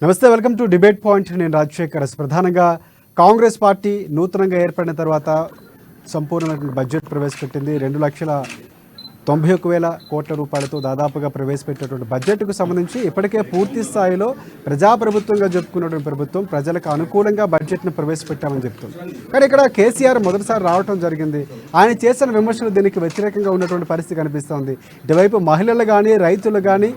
నమస్తే, welcome to debate point. నేను రాజశేఖర్. ప్రధానంగా కాంగ్రెస్ పార్టీ నూతనంగా ఏర్పడిన తర్వాత సంపూర్ణమైనటువంటి బడ్జెట్ ప్రవేశపెట్టింది. 2,91,000 కోట్ల రూపాయలతో దాదాపుగా ప్రవేశపెట్టినటువంటి బడ్జెట్కు సంబంధించి ఇప్పటికే పూర్తి స్థాయిలో ప్రజాప్రభుత్వంగా చెప్పుకున్నటువంటి ప్రభుత్వం ప్రజలకు అనుకూలంగా బడ్జెట్ను ప్రవేశపెట్టామని చెప్తుంది. కానీ ఇక్కడ కేసీఆర్ మొదటిసారి రావడం జరిగింది. ఆయన చేసిన విమర్శలు దీనికి వ్యతిరేకంగా ఉన్నటువంటి పరిస్థితి కనిపిస్తోంది. ఇటువైపు మహిళలు కానీ, రైతులు కానీ,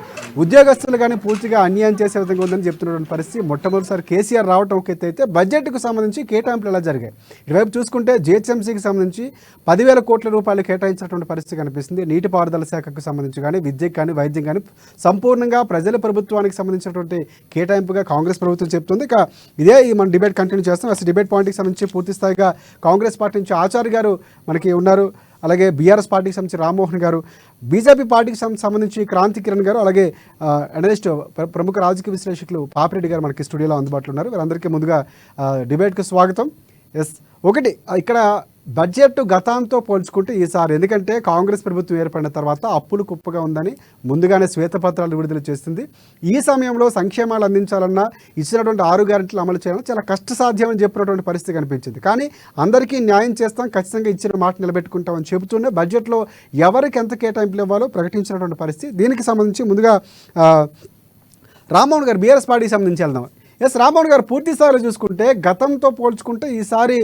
ఉద్యోగస్తులు కానీ పూర్తిగా అన్యాయం చేసే విధంగా ఉందని చెప్తున్నటువంటి పరిస్థితి. మొట్టమొదటిసారి కేసీఆర్ రావడం ఒక ఎత్తు అయితే బడ్జెట్కు సంబంధించి కేటాయింపులు ఎలా జరిగాయి? ఇటువైపు చూసుకుంటే జిహెచ్ఎంసీకి సంబంధించి 10,000 కోట్ల రూపాయలు కేటాయించినటువంటి పరిస్థితి కనిపిస్తుంది. నీటిపారుదల శాఖకు సంబంధించి కానీ, విద్యకు కానీ, వైద్యం కానీ సంపూర్ణంగా ప్రజల ప్రభుత్వానికి సంబంధించినటువంటి కేటాయింపుగా కాంగ్రెస్ ప్రభుత్వం చెప్తుంది. ఇక ఇదే మన డిబేట్ కంటిన్యూ చేస్తాం. అసలు డిబేట్ పాయింట్కి సంబంధించి పూర్తి స్థాయిగా కాంగ్రెస్ పార్టీ నుంచి ఆచార్య గారు మనకి ఉన్నారు, అలాగే బీఆర్ఎస్ పార్టీకి సంబంధించి రామ్మోహన్ గారు, బీజేపీ పార్టీకి సంబంధించి క్రాంతి కిరణ్ గారు, అలాగే అనలిస్ట్ ప్రముఖ రాజకీయ విశ్లేషకులు పాపిరెడ్డి గారు మనకి స్టూడియోలో అందుబాటులో ఉన్నారు. వీరందరికీ ముందుగా డిబేట్కి స్వాగతం. ఒకటి, ఇక్కడ బడ్జెట్ గతంతో పోల్చుకుంటే ఈసారి, ఎందుకంటే కాంగ్రెస్ ప్రభుత్వం ఏర్పడిన తర్వాత అప్పులు కుప్పగా ఉందని ముందుగానే శ్వేతపత్రాలు విడుదల చేస్తుంది. ఈ సమయంలో సంక్షేమాలు అందించాలన్నా, ఇచ్చినటువంటి 6 గ్యారెంటీలు అమలు చేయాలన్నా చాలా కష్టసాధ్యమని చెప్పినటువంటి పరిస్థితి కనిపించింది. కానీ అందరికీ న్యాయం చేస్తాం, ఖచ్చితంగా ఇచ్చిన మాట నిలబెట్టుకుంటామని చెబుతూనే బడ్జెట్లో ఎవరికి ఎంత కేటాయింపులు ఇవ్వాలో ప్రకటించినటువంటి పరిస్థితి. దీనికి సంబంధించి ముందుగా రామ్మోహన్ గారు బీఆర్ఎస్ పార్టీకి సంబంధించి వెళ్దాం. రామ్మోహన్ గారు, పూర్తి స్థాయిలో చూసుకుంటే గతంతో పోల్చుకుంటే ఈసారి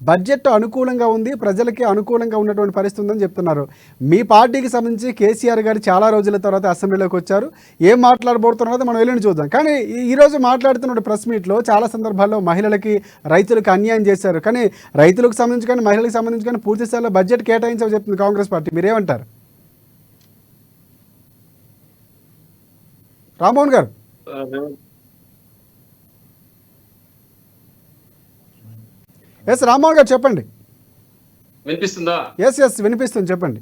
బడ్జెట్ అనుకూలంగా ఉంది, ప్రజలకి అనుకూలంగా ఉన్నటువంటి పరిస్థితి ఉందని చెప్తున్నారు. మీ పార్టీకి సంబంధించి కేసీఆర్ గారు చాలా రోజుల తర్వాత అసెంబ్లీలోకి వచ్చారు. ఏం మాట్లాడబోతున్నదో మనం వెళ్ళి చూద్దాం. కానీ ఈరోజు మాట్లాడుతున్న ప్రెస్ మీట్లో చాలా సందర్భాల్లో మహిళలకి, రైతులకు అన్యాయం చేశారు. కానీ రైతులకు సంబంధించి కానీ, మహిళలకు సంబంధించి కానీ పూర్తి స్థాయిలో బడ్జెట్ కేటాయించని చెప్తుంది కాంగ్రెస్ పార్టీ. మీరేమంటారు రామ్మోహన్ గారు? రామ్మోహన్ గారు చెప్పండి. వినిపిస్తుందా? వినిపిస్తుంది, చెప్పండి.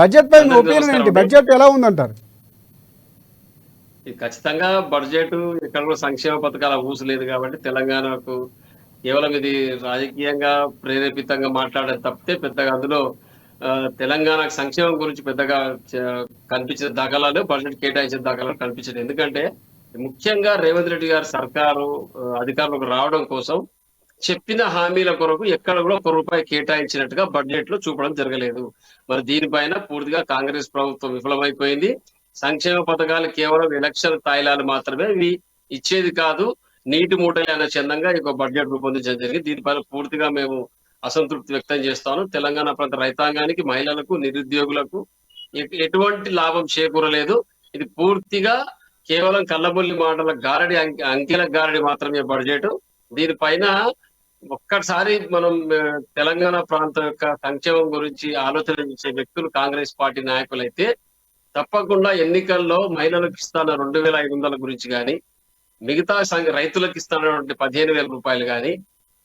బడ్జెట్ పై మీ ఒపీనియన్ ఏంటి? బడ్జెట్ ఎలా ఉందంటారు? ఖచ్చితంగా బడ్జెట్ ఎక్కడ కూడా సంక్షేమ పథకాల ఊసలేదు కాబట్టి తెలంగాణకు కేవలం ఇది రాజకీయంగా ప్రేరేపితంగా మాట్లాడడం తప్పితే పెద్దగా అందులో తెలంగాణకు సంక్షేమం గురించి పెద్దగా కనిపించిన దాఖలాలు, బడ్జెట్ కేటాయించిన దాఖలాలు కనిపించదు. ఎందుకంటే ముఖ్యంగా రేవంత్ రెడ్డి గారి సర్కారు అధికారంలోకి రావడం కోసం చెప్పిన హామీల కొరకు ఎక్కడ కూడా ₹1 కేటాయించినట్టుగా బడ్జెట్ లో చూపడం జరగలేదు. మరి దీనిపైన పూర్తిగా కాంగ్రెస్ ప్రభుత్వం విఫలమైపోయింది. సంక్షేమ పథకాలు కేవలం ఎలక్షన్ తాయిలాలు మాత్రమే, ఇవి ఇచ్చేది కాదు, నీటి మూటలే అనే చందంగా ఈ బడ్జెట్ రూపొందించడం జరిగింది. దీనిపైన పూర్తిగా మేము అసంతృప్తి వ్యక్తం చేస్తాను. తెలంగాణ ప్రాంత రైతాంగానికి, మహిళలకు, నిరుద్యోగులకు ఎటువంటి లాభం చేకూరలేదు. ఇది పూర్తిగా కేవలం కళ్ళబొల్లి మాటల గారడి, అంకెల గారడి మాత్రమే బడ్జెట్. దీనిపైన ఒక్కసారి మనం తెలంగాణ ప్రాంతం యొక్క సంక్షేమం గురించి ఆలోచన చేసే వ్యక్తులు కాంగ్రెస్ పార్టీ నాయకులైతే తప్పకుండా ఎన్నికల్లో మహిళలకు ఇస్తాన 2,500 గురించి కానీ, మిగతా రైతులకు ఇస్తున్నటువంటి 15,000 రూపాయలు కానీ,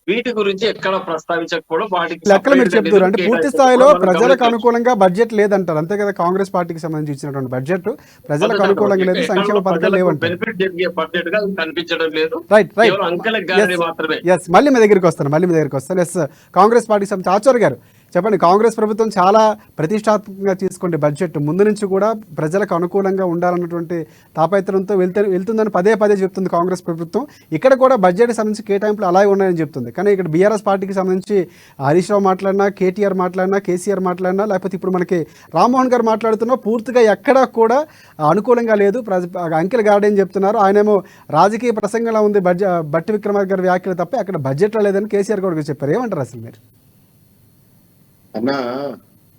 వీటి గురించి ఎక్కడ ప్రస్తావించకపోవడం వాటికి లెక్కలు మీరు చెప్తారు. అంటే పూర్తి స్థాయిలో ప్రజలకు అనుకూలంగా బడ్జెట్ లేదంటారు, అంతే కదా? కాంగ్రెస్ పార్టీకి సంబంధించి ఇచ్చినటువంటి బడ్జెట్ ప్రజలకు అనుకూలంగా లేదు, సంక్షేమ పథకాలు లేవంటారు. బెనిఫిట్ జరిగే బడ్జెట్ గా కనిపించడం లేదు. రైట్. మాత్రమే. మళ్ళీ మీ దగ్గరికి వస్తాను. కాంగ్రెస్ పార్టీకి సంబంధించి ఆచార్య గారు చెప్పండి. కాంగ్రెస్ ప్రభుత్వం చాలా ప్రతిష్టాత్మకంగా తీసుకుంటే బడ్జెట్ ముందు నుంచి కూడా ప్రజలకు అనుకూలంగా ఉండాలన్నటువంటి తాపత్రయంతో వెళ్తుందని పదే చెప్తుంది కాంగ్రెస్ ప్రభుత్వం. ఇక్కడ కూడా బడ్జెట్ సంబంధించి కేటాయింపులు అలాగే ఉన్నాయని చెప్తుంది. కానీ ఇక్కడ బీఆర్ఎస్ పార్టీకి సంబంధించి హరీష్ రావు మాట్లాడినా, కేటీఆర్ మాట్లాడినా, కేసీఆర్ మాట్లాడినా, లేకపోతే ఇప్పుడు మనకి రామ్మోహన్ గారు మాట్లాడుతున్నా పూర్తిగా ఎక్కడా కూడా అనుకూలంగా లేదు, అంకెల గార్డెన్ చెప్తున్నారు. ఆయనేమో రాజకీయ ప్రసంగంలా ఉంది బట్టి విక్రమార్క గారి వ్యాఖ్యలు తప్ప అక్కడ బడ్జెట్లో లేదని కేసీఆర్ కూడా చెప్పారు. ఏమంటారు అసలు మీరు? అన్నా,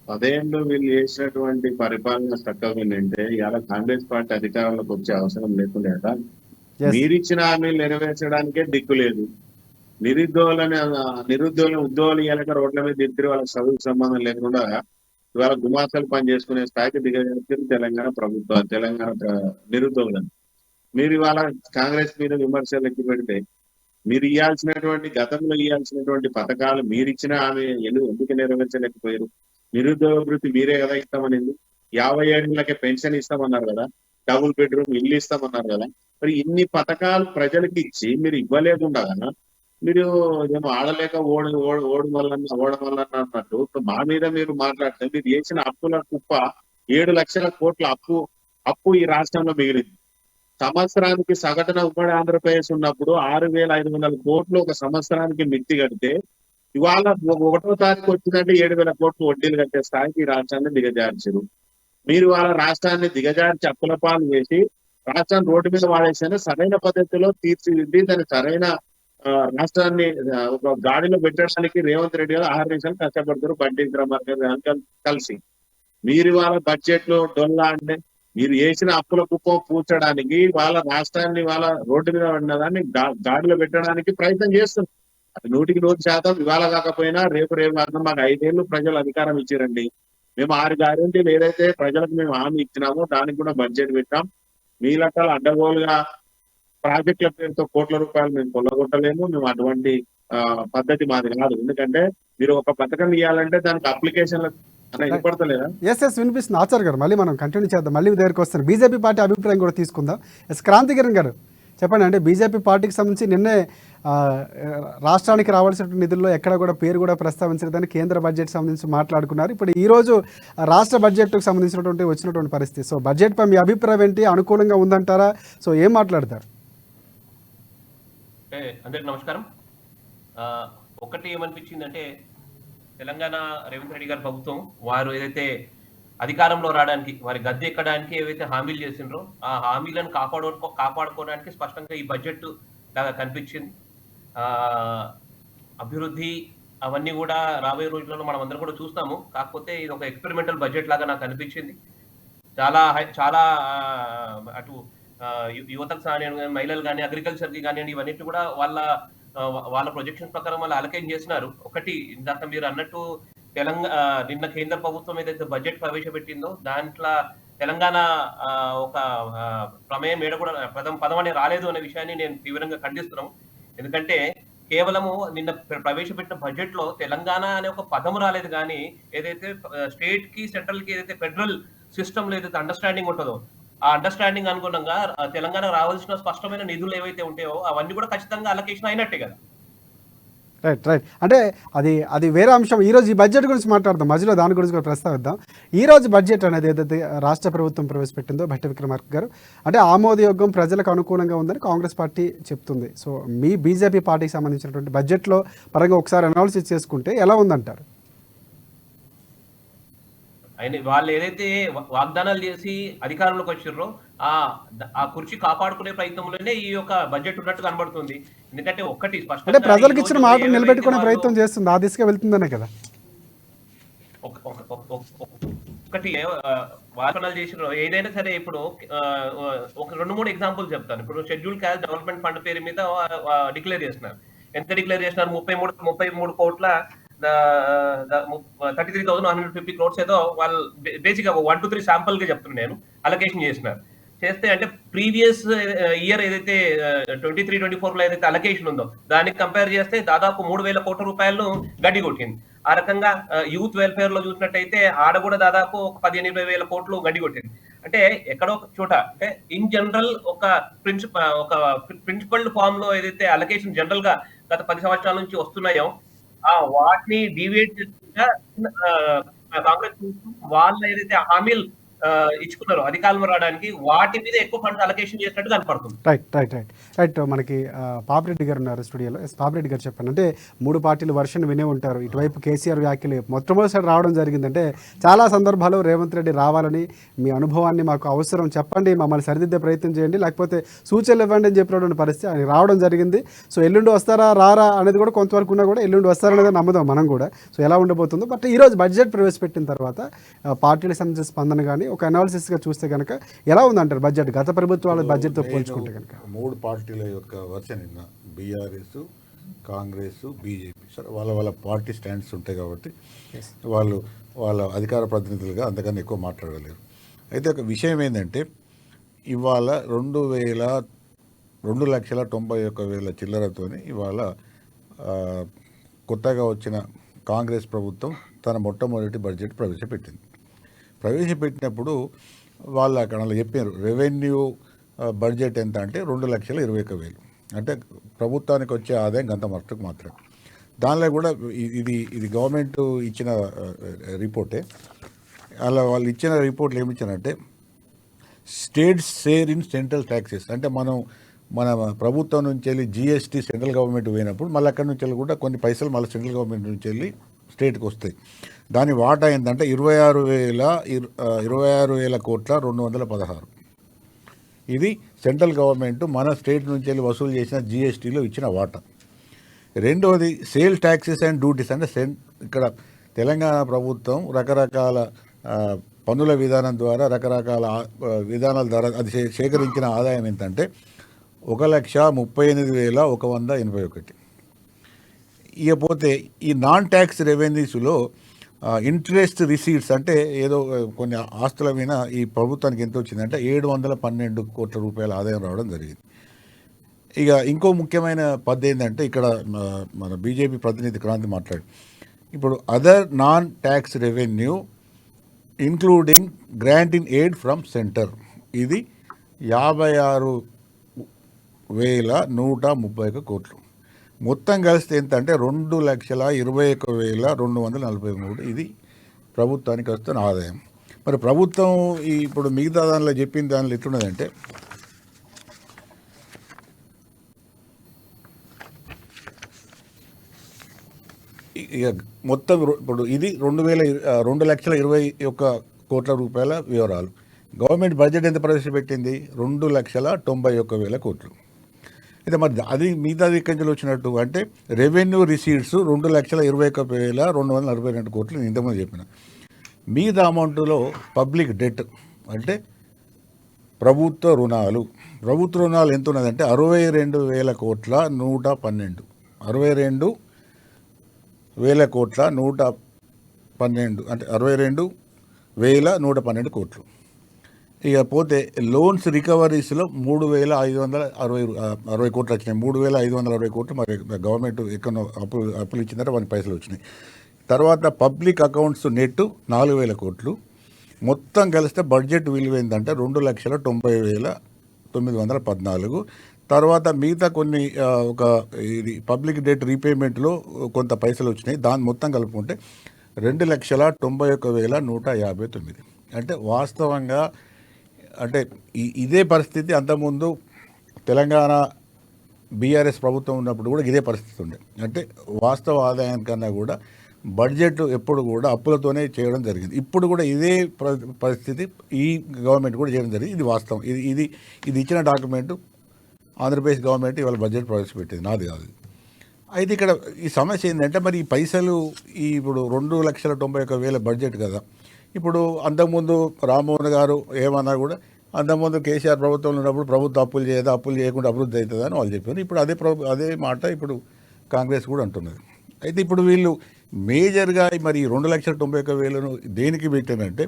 10 ఏళ్ళు వీళ్ళు చేసినటువంటి పరిపాలన చక్కగా ఏంటంటే ఇవాళ కాంగ్రెస్ పార్టీ అధికారంలోకి వచ్చే అవసరం లేకుండా మీరిచ్చిన హామీలు నెరవేర్చడానికే దిక్కు లేదు. నిరుద్యోగులను ఉద్యోగాలు ఇవ్వాలంటే రోడ్ల మీద దిద్దురు, వాళ్ళకి చదువుకు సంబంధం లేకుండా ఇవాళ గుమాస్తలు పని చేసుకునే స్థాయికి దిగజారు తెలంగాణ ప్రభుత్వం, తెలంగాణ నిరుద్యోగులను. మీరు ఇవాళ కాంగ్రెస్ మీద విమర్శలు ఎక్కి పెడితే మీరు గతంలో ఇవ్వాల్సినటువంటి పథకాలు మీరిచ్చిన ఆమె ఎందుకు నెరవేర్చలేకపోయారు? నిరుద్యోగ వృత్తి మీరే కదా ఇస్తామనింది. 57 ఏళ్ళకే పెన్షన్ ఇస్తామన్నారు కదా, డబుల్ బెడ్రూమ్ ఇల్లు ఇస్తామన్నారు కదా. మరి ఇన్ని పథకాలు ప్రజలకు ఇచ్చి మీరు ఇవ్వలేకుండా మీరు ఏమో ఆడలేక ఓడమల్లన్న అన్నట్టు మా మీద మీరు మాట్లాడితే మీరు చేసిన అప్పుల కుప్ప 7 లక్షల కోట్ల అప్పు ఈ రాష్ట్రంలో మిగిలింది. సంవత్సరానికి సగటున ఉమ్మడి ఆంధ్రప్రదేశ్ ఉన్నప్పుడు 6,500 కోట్లు ఒక సంవత్సరానికి మిత్తి కడితే ఇవాళ 1వ తారీఖు వచ్చిందంటే 7,000 కోట్లు వడ్డీలు కట్టే స్థాయికి ఈ రాష్ట్రాన్ని దిగజార్చారు. మీరు వాళ్ళ రాష్ట్రాన్ని దిగజార్చి అప్పుల పాలు చేసి రాష్ట్రాన్ని రోడ్డు మీద వాడేస్తేనే సరైన పద్ధతిలో తీర్చిదిద్ది దాన్ని సరైన రాష్ట్రాన్ని ఒక గాడిలో పెట్టడానికి రేవంత్ రెడ్డి గారు 6 నిమిషాలు కష్టపడతారు బండి విక్రమార్క గారు కలిసి. మీరు వాళ్ళ బడ్జెట్ లో డొల్లా అంటే మీరు వేసిన అప్పుల కుప్పం పూడ్చడానికి వాళ్ళ రాష్ట్రాన్ని వాళ్ళ రోడ్డు మీద ఉన్నదాన్ని గాడిలో పెట్టడానికి ప్రయత్నం చేస్తున్నారు. అది 100% ఇవాళ కాకపోయినా రేపు కాకుండా మాకు 5 ఏళ్ళు ప్రజలు అధికారం ఇచ్చారండి. మేము 6 గ్యారెంటీలు ఏదైతే ప్రజలకు మేము హామీ ఇచ్చినామో దానికి కూడా బడ్జెట్ పెట్టాం. మీ లెక్కలు అడ్డగోలుగా ప్రాజెక్టుల పేరుతో కోట్ల రూపాయలు మేము కొల్లగొట్టలేము. మేము అటువంటి పద్ధతి మాది కాదు. ఎందుకంటే మీరు ఒక పథకం ఇవ్వాలంటే దానికి అప్లికేషన్లు వినపడతలేదా? ఎస్ వినిపిస్తుంది ఆచార్య గారు. మళ్ళీ మనం కంటిన్యూ చేద్దాం, మళ్ళీ దగ్గరికి వస్తాను. బీజేపీ పార్టీ అభిప్రాయం కూడా తీసుకుందాం. ఎస్ క్రాంతికిరణ్ గారు చెప్పండి. అంటే బీజేపీ పార్టీకి సంబంధించి నిన్నే రాష్ట్రానికి రావాల్సిన నిధుల్లో ఎక్కడ కూడా పేరు కూడా ప్రస్తావించలేదని కేంద్ర బడ్జెట్ సంబంధించి మాట్లాడుకున్నారు. ఇప్పుడు ఈరోజు రాష్ట్ర బడ్జెట్కు సంబంధించినటువంటి వచ్చినటువంటి పరిస్థితి. సో బడ్జెట్పై మీ అభిప్రాయం ఏంటి? అనుకూలంగా ఉందంటారా? సో ఏం మాట్లాడతారు? అందరికి నమస్కారం. ఒకటి ఏమనిపించిందంటే తెలంగాణ రేవంత్ రెడ్డి గారి ప్రభుత్వం వారు ఏదైతే అధికారంలో రావడానికి వారి గద్దె ఎక్కడానికి ఏవైతే హామీలు చేసిండ్రో ఆ హామీలను కాపాడుకోవడానికి స్పష్టంగా ఈ బడ్జెట్ లాగా కనిపించింది. అభివృద్ధి అవన్నీ కూడా రాబోయే రోజుల్లో మనం అందరం కూడా చూస్తాము. కాకపోతే ఇది ఒక ఎక్స్పెరిమెంటల్ బడ్జెట్ లాగా నాకు అనిపించింది. చాలా అటు యువతకు కానివ్వండి, మహిళలు కానీ, అగ్రికల్చర్కి కానివ్వండి, ఇవన్నిటి కూడా వాళ్ళ ప్రొజెక్షన్స్ ప్రకారం వాళ్ళు అలకేట్ చేస్తున్నారు. ఒకటి ఇందాక మీరు అన్నట్టు నిన్న కేంద్ర ప్రభుత్వం ఏదైతే బడ్జెట్ ప్రవేశపెట్టిందో దాంట్లో తెలంగాణ ఒక ప్రమేయం ఏడ కూడా పదం అనే రాలేదు అనే విషయాన్ని నేను తీవ్రంగా ఖండిస్తున్నాను. ఎందుకంటే కేవలము నిన్న ప్రవేశపెట్టిన బడ్జెట్ లో తెలంగాణ అనే ఒక పదం రాలేదు, కానీ ఏదైతే స్టేట్ కి సెంట్రల్ కి ఏదైతే ఫెడరల్ సిస్టమ్ లో ఏదైతే అండర్స్టాండింగ్ ఉంటుందో ఆ అండర్స్టాండింగ్ అనుగుణంగా తెలంగాణ రావాల్సిన స్పష్టమైన నిధులు ఏవైతే ఉంటాయో అవన్నీ కూడా ఖచ్చితంగా అలొకేషన్ అయినట్టే కదా. రైట్ అంటే అది వేరే అంశం. ఈరోజు ఈ బడ్జెట్ గురించి మాట్లాడదాం, మధ్యలో దాని గురించి కూడా ప్రస్తావిద్దాం. ఈరోజు బడ్జెట్ అనేది ఏదైతే రాష్ట్ర ప్రభుత్వం ప్రవేశపెట్టిందో భట్టి విక్రమార్క గారు, అంటే ఆమోదయోగ్యం, ప్రజలకు అనుకూలంగా ఉందని కాంగ్రెస్ పార్టీ చెప్తుంది. సో మీ బీజేపీ పార్టీకి సంబంధించినటువంటి బడ్జెట్లో పరంగా ఒకసారి అనాలిసిస్ చేసుకుంటే ఎలా ఉందంటారు? వాళ్ళు ఏదైతే వాగ్దానాలు చేసి అధికారంలోకి వచ్చారో ఆ కుర్చీ కాపాడుకునే ప్రయత్నంలోనే ఈ యొక్క బడ్జెట్ ఉన్నట్టు కనబడుతుంది. ఎందుకంటే ఒక్కటి అంటే ప్రజలకు ఇచ్చిన మాట నిలబెట్టుకునే ప్రయత్నం చేస్తుంది, ఆ దిశగా వెళ్తుందనే కదా. ఒకటి వాగ్దానాలు చేసిన ఏదైనా సరే, ఇప్పుడు ఒక 2-3 ఎగ్జాంపుల్ చెప్తాను. ఇప్పుడు షెడ్యూల్ క్యాస్ట్ డెవలప్మెంట్ ఫండ్ పేరు మీద డిక్లేర్ చేస్తున్నారు. ఎంత డిక్లేర్ చేస్తున్నారు? 33 కోట్ల 33,150 crores ఏదో వాళ్ళు బేసిక్ 1 to 3 శాంపుల్ గా చెప్తున్నాను నేను, అలొకేషన్ చేసినారు. చేస్తే అంటే ప్రీవియస్ ఇయర్ ఏదైతే 23-24 లో ఏదైతే అలొకేషన్ ఉందో దానికి కంపేర్ చేస్తే దాదాపు 3,000 కోట్ల రూపాయలను గడ్డి కొట్టింది. ఆ రకంగా యూత్ వెల్ఫేర్ లో చూసినట్టయితే ఆడ కూడా దాదాపు 15,000 కోట్లు గడ్డి కొట్టింది. అంటే ఎక్కడో ఒక చోట అంటే ఇన్ జనరల్ ఒక ప్రిన్సిపల్డ్ ఫామ్ లో ఏదైతే అలొకేషన్ జనరల్ గా గత 10 సంవత్సరాల నుంచి వస్తున్నాయో వాటిని డివియేట్ చేసుకుంటా కాంగ్రెస్ వాళ్ళు ఏదైతే హామీలు ఇచ్చుకున్నారు అధికారంలో రావడానికి వాటి మీద ఎక్కువ ఫండ్స్ అలొకేషన్ చేసినట్టు కనపడుతుంది. రైట్ మనకి పాపిరెడ్డి గారు ఉన్నారు స్టూడియోలో. పాపిరెడ్డి గారు చెప్పండి. అంటే 3 పార్టీలు వర్షన్ వినే ఉంటారు. ఇటువైపు కేసీఆర్ వ్యాఖ్యలు మొట్టమొదటిసారి రావడం జరిగిందంటే చాలా సందర్భాలు రేవంత్ రెడ్డి రావాలని మీ అనుభవాన్ని మాకు అవసరం చెప్పండి, మమ్మల్ని సరిదిద్దే ప్రయత్నం చేయండి, లేకపోతే సూచనలు ఇవ్వండి అని చెప్పినటువంటి పరిస్థితి ఆయన రావడం జరిగింది. సో ఎల్లుండి వస్తారా రారా అనేది కూడా కొంతవరకు ఉన్నా కూడా ఎల్లుండి వస్తారనేది నమ్మదాం మనం కూడా. సో ఎలా ఉండబోతుందో. బట్ ఈరోజు బడ్జెట్ ప్రవేశపెట్టిన తర్వాత పార్టీలకు సంబంధించిన స్పందన కానీ ఒక అనాలిసిస్గా చూస్తే కనుక ఎలా ఉందంటారు బడ్జెట్ గత ప్రభుత్వాల బడ్జెట్తో పోల్చుకుంటే కనుక? 3 పార్టీల యొక్క వర్షన్ నిన్న బీఆర్ఎస్, కాంగ్రెస్, బీజేపీ సార్ వాళ్ళ పార్టీ స్టాండ్స్ ఉంటాయి కాబట్టి వాళ్ళ అధికార ప్రతినిధులుగా అంతకన్నా ఎక్కువ మాట్లాడలేరు. అయితే ఒక విషయం ఏంటంటే ఇవాళ 2,91,000 చిల్లరతో ఇవాళ కొత్తగా వచ్చిన కాంగ్రెస్ ప్రభుత్వం తన మొట్టమొదటి బడ్జెట్ ప్రవేశపెట్టినప్పుడు వాళ్ళు అక్కడ చెప్పారు రెవెన్యూ బడ్జెట్ ఎంత అంటే 2,21,000. అంటే ప్రభుత్వానికి వచ్చే ఆదాయం గంత మట్టుకు మాత్రమే. దానిలో కూడా ఇది గవర్నమెంట్ ఇచ్చిన రిపోర్టే. అలా వాళ్ళు ఇచ్చిన రిపోర్ట్లు ఏమి ఇచ్చారంటే states share in central taxes. అంటే మన ప్రభుత్వం నుంచి వెళ్ళి జిఎస్టీ సెంట్రల్ గవర్నమెంట్ పోయినప్పుడు మళ్ళీ అక్కడి నుంచి వెళ్ళి కూడా కొన్ని పైసలు మళ్ళీ సెంట్రల్ గవర్నమెంట్ నుంచి వెళ్ళి స్టేట్కి వస్తాయి. దాని వాటా ఏంటంటే 26,000 కోట్ల 216. ఇది సెంట్రల్ గవర్నమెంట్ మన స్టేట్ నుంచి వెళ్ళి వసూలు చేసిన జిఎస్టీలో ఇచ్చిన వాటా. రెండవది సేల్ ట్యాక్సెస్ అండ్ డ్యూటీస్. అంటే ఇక్కడ తెలంగాణ ప్రభుత్వం రకరకాల పన్నుల విధానం ద్వారా రకరకాల విధానాల ద్వారా అది సేకరించిన ఆదాయం ఏంటంటే 1,38,181. ఇకపోతే ఈ నాన్ ట్యాక్స్ రెవెన్యూస్లో ఇంట్రెస్ట్ రిసీట్స్ అంటే ఏదో కొన్ని ఆస్తుల మీద ఈ ప్రభుత్వానికి ఎంత వచ్చిందంటే 712 కోట్ల రూపాయల ఆదాయం రావడం జరిగింది. ఇక ఇంకో ముఖ్యమైన పద్ధతి ఏంటంటే ఇక్కడ మన బీజేపీ ప్రతినిధి క్రాంతి మాట్లాడు, ఇప్పుడు other non tax revenue including grant in aid from centre, ఇది 56,131 కోట్లు. మొత్తం కలిస్తే ఎంత అంటే 2,21,243. ఇది ప్రభుత్వానికి వస్తున్న ఆదాయం. మరి ప్రభుత్వం ఇప్పుడు మిగతా దానిలో చెప్పిన దానిలో ఎట్లున్నదంటే ఇక మొత్తం ఇప్పుడు ఇది 2,20,21 కోట్ల రూపాయల వివరాలు. గవర్నమెంట్ బడ్జెట్ ఎంత ప్రవేశపెట్టింది? 2,91,000 కోట్లు. అయితే మరి అది మిగతాది ఎక్కడి నుంచి వచ్చినట్టు అంటే రెవెన్యూ రిసీట్స్ 2,21,242 కోట్లు. నేను ఇంతకుముందు చెప్పిన మిగతా అమౌంట్లో పబ్లిక్ డెట్ అంటే ప్రభుత్వ రుణాలు ఎంత ఉన్నదంటే 62,000 కోట్ల 112. 62,000 కోట్ల 112 అంటే 62,112 కోట్లు. ఇక పోతే లోన్స్ రికవరీస్లో 3,560 కోట్లు వచ్చినాయి. 3,560 కోట్లు మరి గవర్నమెంట్ ఎక్కడో అప్పులు ఇచ్చిందంటే వాటి పైసలు వచ్చినాయి. తర్వాత పబ్లిక్ అకౌంట్స్ నెట్ 4,000 కోట్లు. మొత్తం కలిస్తే బడ్జెట్ విలువ ఏంటంటే 2,90,914. తర్వాత మిగతా కొన్ని ఇది పబ్లిక్ డెట్ రీపేమెంట్లో కొంత పైసలు వచ్చినాయి. దాని మొత్తం కలుపుకుంటే 2,91,159. అంటే వాస్తవంగా అంటే ఇదే పరిస్థితి అంతకుముందు తెలంగాణ బీఆర్ఎస్ ప్రభుత్వం ఉన్నప్పుడు కూడా ఇదే పరిస్థితి ఉండే. అంటే వాస్తవ ఆదాయానికన్నా కూడా బడ్జెట్ ఎప్పుడు కూడా అప్పులతోనే చేయడం జరిగింది. ఇప్పుడు కూడా ఇదే పరిస్థితి ఈ గవర్నమెంట్ కూడా చేయడం జరిగింది. ఇది వాస్తవం. ఇది ఇచ్చిన డాక్యుమెంటు ఆంధ్రప్రదేశ్ గవర్నమెంట్ ఇవాళ బడ్జెట్ ప్రవేశపెట్టింది, నాది కాదు. అయితే ఇక్కడ ఈ సమస్య ఏంటంటే మరి ఈ పైసలు ఇప్పుడు 2,91,000 బడ్జెట్ కదా. ఇప్పుడు అంతకుముందు రామ్మోహన్ గారు ఏమన్నా కూడా అంతకుముందు కేసీఆర్ ప్రభుత్వంలో ఉన్నప్పుడు ప్రభుత్వం అప్పులు చేయకుండా అభివృద్ధి అవుతుందని వాళ్ళు చెప్పారు. ఇప్పుడు అదే మాట ఇప్పుడు కాంగ్రెస్ కూడా అంటున్నది. అయితే ఇప్పుడు వీళ్ళు మేజర్గా మరి 2,91,000 దేనికి పెట్టారంటే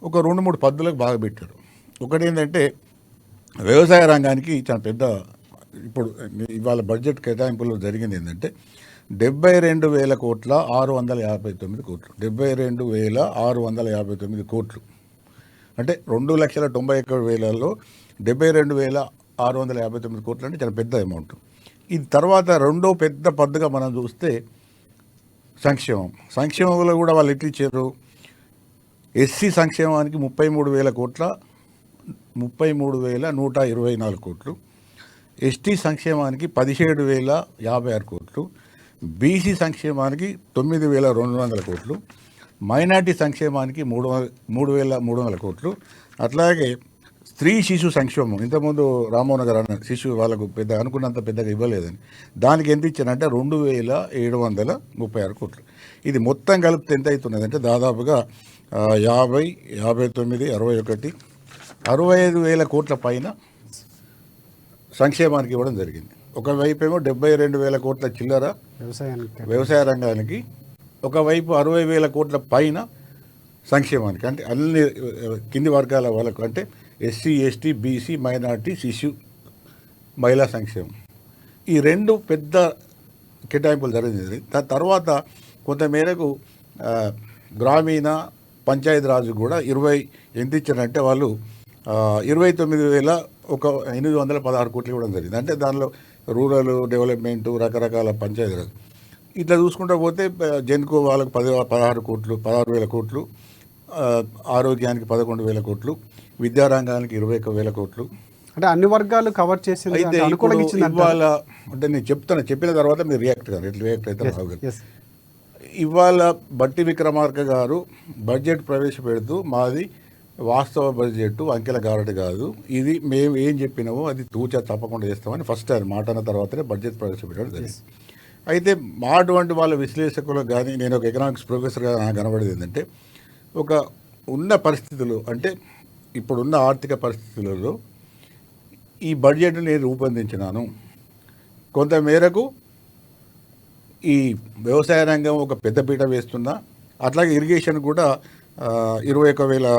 ఒక 2-3 పద్ధతులకు బాగా పెట్టారు. ఒకటి ఏంటంటే వ్యవసాయ రంగానికి చాలా పెద్ద ఇప్పుడు ఇవాళ బడ్జెట్ కేటాయింపులో జరిగింది ఏంటంటే 72,000 కోట్ల 659 కోట్లు. 72,659 కోట్లు అంటే 2,91,000లో 72,659 కోట్లు అంటే చాలా పెద్ద అమౌంట్. ఇది తర్వాత రెండో పెద్ద పద్ధతిగా మనం చూస్తే సంక్షేమంలో కూడా వాళ్ళు ఎట్లు ఇచ్చారు. ఎస్సీ సంక్షేమానికి 33,000 కోట్ల 33,124 కోట్లు. ఎస్టీ సంక్షేమానికి 17,056 కోట్లు. బీసీ సంక్షేమానికి 9,200 కోట్లు. మైనార్టీ సంక్షేమానికి 3,300 కోట్లు. అట్లాగే స్త్రీ శిశు సంక్షేమం ఇంతకుముందు రామ్మోహన్ గారు అన్నారు శిశు వాళ్ళకు పెద్ద అనుకున్నంత పెద్దగా ఇవ్వలేదని, దానికి ఎంత ఇచ్చారంటే 2,736 కోట్లు. ఇది మొత్తం కలిపితే ఎంత అవుతున్నదంటే దాదాపుగా 50, 59, 61, 65,000 కోట్ల పైన సంక్షేమానికి ఇవ్వడం జరిగింది. ఒకవైపు ఏమో 72,000 కోట్ల చిల్లర వ్యవసాయ రంగానికి, ఒకవైపు 60,000 కోట్ల పైన సంక్షేమానికి. అంటే అన్ని కింది వర్గాల వాళ్ళకు అంటే ఎస్సీ, ఎస్టీ, బీసీ, మైనార్టీ, శిశు, మహిళా సంక్షేమం. ఈ రెండు పెద్ద కేటాయింపులు జరిగింది. దాని తర్వాత కొంతమేరకు గ్రామీణ పంచాయతీ రాజు కూడా ఎంత ఇచ్చారంటే వాళ్ళు 29,816 కోట్లు ఇవ్వడం జరిగింది. అంటే దానిలో రూరల్ డెవలప్మెంటు రకరకాల పంచాయతీ రాజు ఇట్లా చూసుకుంటూ పోతే జెన్కో వాళ్ళకు 16 కోట్లు 16,000 కోట్లు, ఆరోగ్యానికి 11,000 కోట్లు, విద్యారంగానికి 21,000 కోట్లు. అంటే అన్ని వర్గాలు కవర్ చేసింది, అయితే అంటే అనుకూలంగా ఇచ్చింది అంటారా? ఇవాళ అంటే నేను చెప్పిన తర్వాత మీరు రియాక్ట్ కాదు, ఎట్లా రియాక్ట్ అయితే బాగుంది. Yes. ఇవాళ బట్టి విక్రమార్క గారు బడ్జెట్ ప్రవేశపెడుతూ మాది వాస్తవ బడ్జెట్, అంకెల గారటి కాదు, ఇది మేము ఏం చెప్పినామో అది తూచా తప్పకుండా చేస్తామని ఫస్ట్ ఆయన మాట అన్న తర్వాతనే బడ్జెట్ ప్రవేశపెట్టడం జరిగింది. అయితే మా అటువంటి వాళ్ళ విశ్లేషకులకు కానీ, నేను ఒక ఎకనామిక్స్ ప్రొఫెసర్గా నాకు కనబడేది ఏంటంటే, ఒక ఉన్న పరిస్థితులు అంటే ఇప్పుడున్న ఆర్థిక పరిస్థితులలో ఈ బడ్జెట్ని నేను రూపొందించినాను, కొంత మేరకు ఈ వ్యవసాయ రంగం ఒక పెద్దపీట వేస్తున్నా, అట్లాగే ఇరిగేషన్ కూడా 21,000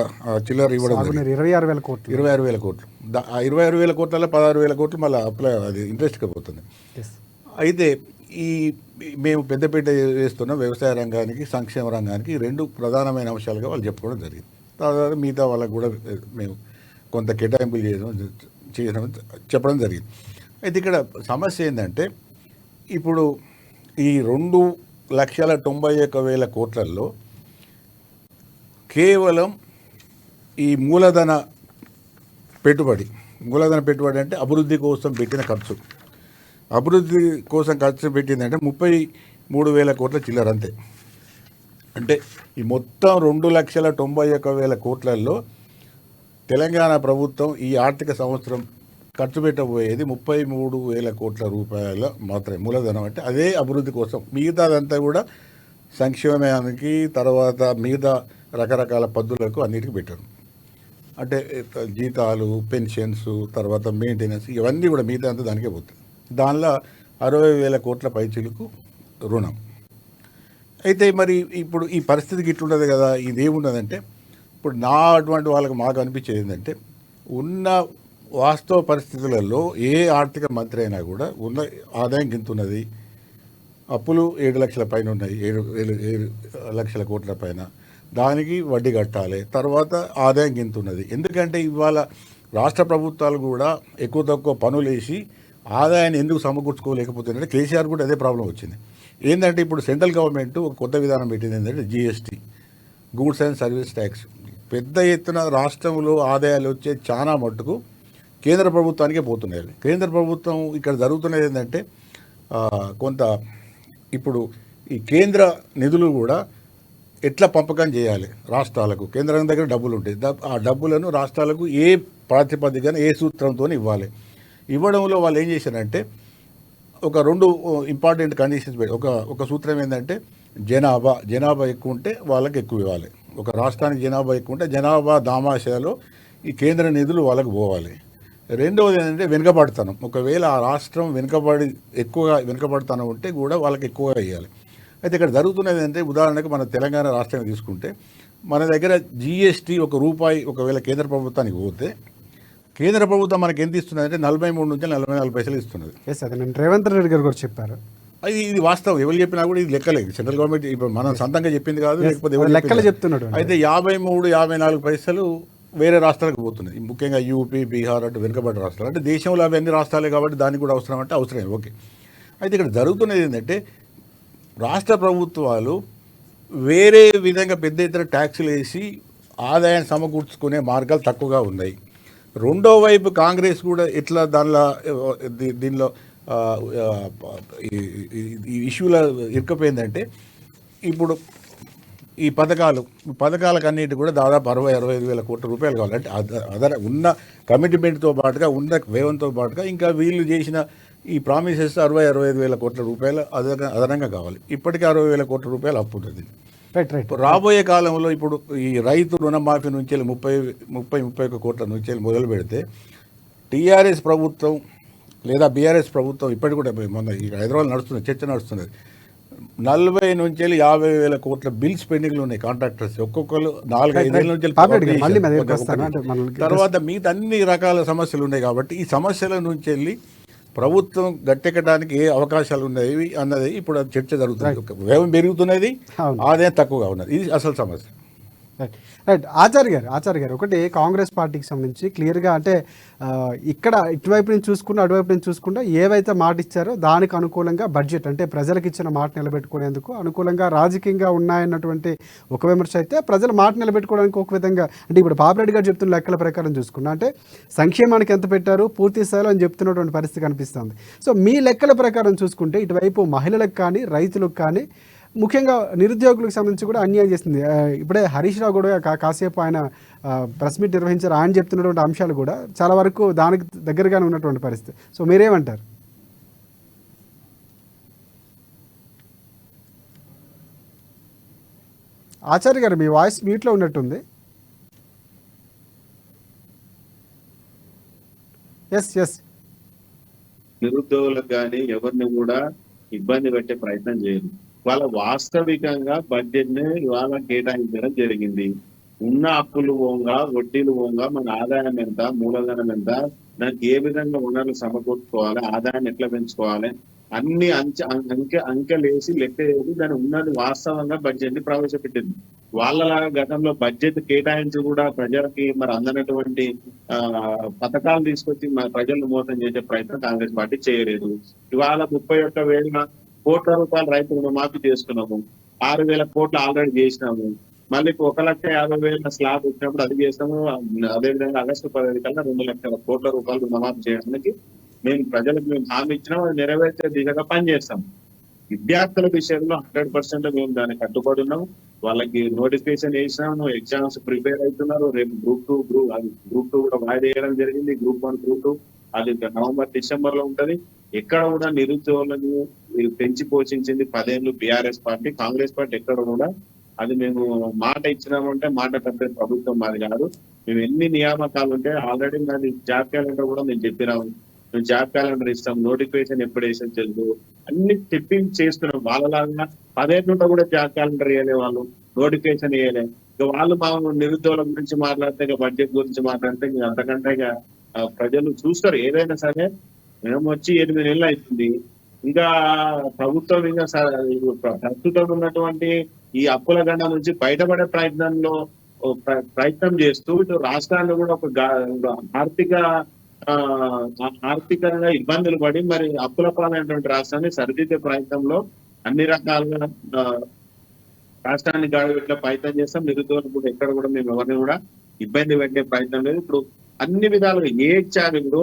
చిల్లర ఇవ్వడం జరిగింది. 26,000 కోట్లు. 26,000 కోట్లు. ఆ 26,000 కోట్లలో 16,000 కోట్లు మళ్ళీ అప్లై అది ఇంట్రెస్ట్కి పోతుంది. Yes. అయితే ఈ మేము పెద్దపీట వేస్తున్న వ్యవసాయ రంగానికి, సంక్షేమ రంగానికి 2 ప్రధానమైన అంశాలుగా వాళ్ళు చెప్పుకోవడం జరిగింది. తర్వాత మిగతా వాళ్ళకు కూడా మేము కొంత కేటాయింపులు చేయడం చెప్పడం జరిగింది. అయితే ఇక్కడ సమస్య ఏంటంటే, ఇప్పుడు ఈ 2,91,000 కోట్లలో కేవలం ఈ మూలధన పెట్టుబడి అంటే అభివృద్ధి కోసం పెట్టిన ఖర్చు, అభివృద్ధి కోసం ఖర్చు పెట్టిందంటే 33,000 కోట్ల చిల్లర అంతే. అంటే ఈ మొత్తం 2,91,000 కోట్లలో తెలంగాణ ప్రభుత్వం ఈ ఆర్థిక సంవత్సరం ఖర్చు పెట్టబోయేది 33,000 కోట్ల రూపాయల మాత్రమే మూలధనం. అంటే అదే అభివృద్ధి కోసం, మిగతాదంతా కూడా సంక్షేమానికి, తర్వాత మిగతా రకరకాల పద్ధతులకు అన్నిటికీ పెట్టారు. అంటే జీతాలు, పెన్షన్స్, తర్వాత మెయింటెనెన్స్, ఇవన్నీ కూడా మిగతా అంతా దానికే పోతుంది. దానిలో 60,000 కోట్ల పైచీలకు రుణం. అయితే మరి ఇప్పుడు ఈ పరిస్థితికి ఇట్లుండదు కదా, ఇది ఏమున్నదంటే, ఇప్పుడు నా అటువంటి వాళ్ళకి మాకు అనిపించేది ఏంటంటే, ఉన్న వాస్తవ పరిస్థితులలో ఏ ఆర్థిక మంత్రి అయినా కూడా ఉన్న ఆదాయం గింతున్నది, అప్పులు 7 లక్షల పైన ఉన్నాయి, 7 లక్షల కోట్ల పైన, దానికి వడ్డీ కట్టాలి, తర్వాత ఆదాయం గింతున్నది. ఎందుకంటే ఇవాళ రాష్ట్ర ప్రభుత్వాలు కూడా ఎక్కువ తక్కువ పనులు వేసి ఆదాయాన్ని ఎందుకు సమకూర్చుకోలేకపోతున్నారంటే, కేసీఆర్ కూడా అదే ప్రాబ్లం వచ్చింది. ఏంటంటే ఇప్పుడు సెంట్రల్ గవర్నమెంట్ ఒక కొత్త విధానం పెట్టింది, ఏంటంటే GST, goods and service tax. పెద్ద ఎత్తున రాష్ట్రంలో ఆదాయాలు వచ్చే చాలా మట్టుకు కేంద్ర ప్రభుత్వానికే పోతున్నాయి. కేంద్ర ప్రభుత్వం ఇక్కడ జరుగుతున్నది ఏంటంటే, కొంత ఇప్పుడు ఈ కేంద్ర నిధులు కూడా ఎట్లా పంపకం చేయాలి రాష్ట్రాలకు, కేంద్రం దగ్గర డబ్బులు ఉంటాయి, ఆ డబ్బులను రాష్ట్రాలకు ఏ ప్రాతిపదికన ఏ సూత్రంతో ఇవ్వాలి. ఇవ్వడంలో వాళ్ళు ఏం చేశారంటే, ఒక 2 ఇంపార్టెంట్ కండిషన్స్ పెట్టి, ఒక సూత్రం ఏంటంటే, జనాభా ఎక్కువ ఉంటే వాళ్ళకి ఎక్కువ ఇవ్వాలి. ఒక రాష్ట్రానికి జనాభా ఎక్కువ ఉంటే జనాభా దామాషాలో ఈ కేంద్ర నిధులు వాళ్ళకి పోవాలి. రెండవది ఏంటంటే వెనుకబడతనం, ఒకవేళ ఆ రాష్ట్రం ఎక్కువగా వెనుకబడతనం ఉంటే కూడా వాళ్ళకి ఎక్కువగా ఇవ్వాలి. అయితే ఇక్కడ జరుగుతున్నది ఏంటంటే, ఉదాహరణకు మన తెలంగాణ రాష్ట్రాన్ని తీసుకుంటే, మన దగ్గర జిఎస్టీ ₹1 ఒకవేళ కేంద్ర ప్రభుత్వానికి పోతే, కేంద్ర ప్రభుత్వం మనకి ఎంత ఇస్తున్నది అంటే 43 నుంచి 44 పైసలు ఇస్తున్నది. అదే నేను రేవంత్ రెడ్డి గారు కూడా చెప్పారు. ఇది వాస్తవం, ఎవరు చెప్పినా కూడా ఇది లెక్కలేదు. సెంట్రల్ గవర్నమెంట్ ఇప్పుడు మనం సొంతంగా చెప్పింది కాదు, లేకపోతే లెక్కలు చెప్తున్నాడు. అయితే 53-54 పైసలు వేరే రాష్ట్రాలకు పోతున్నాయి, ముఖ్యంగా యూపీ, బీహార్ అటు వెనుకబడ్డ రాష్ట్రాలు. అంటే దేశంలో అవి అన్ని రాష్ట్రాలే కాబట్టి దానికి కూడా అవసరం అంటే అవసరమే, ఓకే. అయితే ఇక్కడ జరుగుతున్నది ఏంటంటే, రాష్ట్ర ప్రభుత్వాలు వేరే విధంగా పెద్ద ఎత్తున ట్యాక్సులు వేసి ఆదాయాన్ని సమకూర్చుకునే మార్గాలు తక్కువగా ఉన్నాయి. రెండో వైపు కాంగ్రెస్ కూడా ఎట్లా దీనిలో ఈ ఇష్యూలో ఇరుక్కుపోయిందంటే, ఇప్పుడు ఈ పథకాలకు అన్నిటి కూడా దాదాపు 60-65 వేల కోట్ల రూపాయలు కావాలి. అంటే ఉన్న కమిట్మెంట్తో పాటుగా, ఉన్న వ్యయంతో పాటుగా ఇంకా వీళ్ళు చేసిన ఈ ప్రామిసెస్ 60-65 వేల కోట్ల రూపాయలు అదనంగా కావాలి. ఇప్పటికీ 60 వేల కోట్ల రూపాయలు అప్పు ఉంటుంది. రాబోయే కాలంలో ఇప్పుడు ఈ రైతు రుణమాఫీ నుంచి 30-31 కోట్ల నుంచి మొదలు పెడితే, టీఆర్ఎస్ ప్రభుత్వం లేదా బీఆర్ఎస్ ప్రభుత్వం ఇప్పటికి కూడా మొన్న ఈ హైదరాబాద్ నడుస్తున్నది, చర్చ నడుస్తున్నది, 40 నుంచి 50 వేల కోట్ల బిల్స్ పెండింగ్లు ఉన్నాయి. కాంట్రాక్టర్స్ ఒక్కొక్కరు 4-5 ఏళ్ళ నుంచి తర్వాత మిగతా అన్ని రకాల సమస్యలు ఉన్నాయి. కాబట్టి ఈ సమస్యల నుంచి వెళ్ళి ప్రభుత్వం గట్టెక్కడానికి ఏ అవకాశాలు ఉన్నాయి అన్నది ఇప్పుడు చర్చ జరుగుతుంది. వ్యయం పెరుగుతున్నది, ఆదాయం తక్కువగా ఉన్నది, ఇది అసలు సమస్య. రైట్ ఆచార్య గారు ఒకటి కాంగ్రెస్ పార్టీకి సంబంధించి క్లియర్గా అంటే ఇక్కడ ఇటువైపు నుంచి చూసుకుంటే అటువైపు నుంచి చూసుకుంటే ఏవైతే మాట ఇచ్చారో దానికి అనుకూలంగా బడ్జెట్ అంటే ప్రజలకు ఇచ్చిన మాట నిలబెట్టుకునేందుకు అనుకూలంగా రాజకీయంగా ఉన్నాయన్నటువంటి ఒక విమర్శ అయితే, ప్రజలు మాట నిలబెట్టుకోవడానికి ఒక విధంగా అంటే ఇప్పుడు పాపిరెడ్డి గారు చెప్తున్న లెక్కల ప్రకారం చూసుకున్నా అంటే సంక్షేమానికి ఎంత పెట్టారు పూర్తి స్థాయిలో అని చెప్తున్నటువంటి పరిస్థితి కనిపిస్తుంది. సో మీ లెక్కల ప్రకారం చూసుకుంటే ఇటువైపు మహిళలకు కానీ రైతులకు కానీ ముఖ్యంగా నిరుద్యోగులకు సంబంధించి కూడా అన్యాయం చేస్తుంది. ఇప్పుడే హరీష్ రావు కూడా కాసేపు ఆయన ప్రెస్ మీట్ నిర్వహించారు. ఆయన చెప్తున్నటువంటి అంశాలు కూడా చాలా వరకు దానికి దగ్గరగానే ఉన్నటువంటి పరిస్థితి. సో మీరేమంటారు? ఆచార్య గారు మీ వాయిస్ మ్యూట్లో ఉన్నట్టుంది. ఎస్ నిరుద్యోగులకు కానీ ఎవరిని కూడా ఇబ్బంది పెట్టే ప్రయత్నం చేయరు. వాళ్ళ వాస్తవికంగా బడ్జెట్ ని ఇవాళ కేటాయించడం జరిగింది. ఉన్న అప్పులు పోగా వడ్డీలు పోగా మన ఆదాయం ఎంత, మూలధనం ఎంత, దానికి ఏ విధంగా వనరులు సమకూర్చుకోవాలి, ఆదాయాన్ని ఎట్లా పెంచుకోవాలి, అన్ని అంకెలేసి లెక్క వేసి దాని ఉన్నది వాస్తవంగా బడ్జెట్ ని ప్రవేశపెట్టింది. వాళ్ళలాగా గతంలో బడ్జెట్ కేటాయించి కూడా ప్రజలకి మరి అందనటువంటి పథకాలు తీసుకొచ్చి మన ప్రజలను మోసం చేసే ప్రయత్నం కాంగ్రెస్ పార్టీ చేయలేదు. ఇవాళ 31,000 కోట్ల రూపాయలు రైతు రుణమాఫీ చేసుకున్నాము. 6,000 కోట్లు ఆల్రెడీ చేసినాము. మళ్ళీ 1,50,000 స్లాబ్ వచ్చినప్పుడు అది చేస్తాము. అదేవిధంగా ఆగస్టు 15 కల్లా 2,00,000 కోట్ల రూపాయలు రుణమాఫీ చేయడానికి ప్రజలకు హామీ ఇచ్చినా అది నెరవేర్చే దిశగా పనిచేస్తాం. విద్యార్థుల విషయంలో 100% మేము దానికి కట్టుబడి ఉన్నాం. వాళ్ళకి నోటిఫికేషన్ వేసినాము, ఎగ్జామ్స్ ప్రిపేర్ అవుతున్నారు. రేపు గ్రూప్ టూ కూడా వాయిదా వేయడం జరిగింది. గ్రూప్ 1, గ్రూప్ 2 అది నవంబర్, డిసెంబర్ లో ఉంటది. ఎక్కడ కూడా నిరుద్యోగులను పెంచి పోషించింది 10 ఏళ్ళు బీఆర్ఎస్ పార్టీ. కాంగ్రెస్ పార్టీ ఎక్కడ కూడా అది మేము మాట ఇచ్చినామంటే మాట తప్పే ప్రభుత్వం మాది కాదు. మేము ఎన్ని నియామకాలు ఉంటే ఆల్రెడీ మాది జాబ్ క్యాలెండర్ కూడా మేము చెప్పినాము. మేము జాబ్ క్యాలెండర్ ఇస్తాం, నోటిఫికేషన్ ఎప్పుడు వేసాం తెలుసు, అన్ని చెప్పి చేస్తున్నాం. వాళ్ళలాగా 10 ఏళ్ళ కూడా జాబ్ క్యాలెండర్ వేయలే, వాళ్ళు నోటిఫికేషన్ వేయలే. ఇక వాళ్ళు మా నిరుద్యోగుల గురించి మాట్లాడితే, ఇక బడ్జెట్ గురించి మాట్లాడితే ఇక అంతకంటే ఇక ప్రజలు చూస్తారు. ఏదైనా సరే మేము వచ్చి 8 నెలలు అవుతుంది. ఇంకా ప్రభుత్వం ఇంకా ప్రస్తుతం ఉన్నటువంటి ఈ అప్పుల గండ నుంచి బయటపడే ప్రయత్నం చేస్తూ ఇటు రాష్ట్రాన్ని కూడా ఒక ఆర్థికంగా ఇబ్బందులు పడి మరి అప్పుల పాలైనటువంటి రాష్ట్రాన్ని సరిదిద్దే ప్రయత్నంలో అన్ని రకాలుగా రాష్ట్రాన్ని గాడిపెట్టే ప్రయత్నం చేస్తాం. నిరుద్యోగులు కూడా ఎక్కడ కూడా మేము ఎవరిని కూడా ఇబ్బంది పెట్టే ప్రయత్నం లేదు. ఇప్పుడు అన్ని విధాలుగా ఇప్పుడు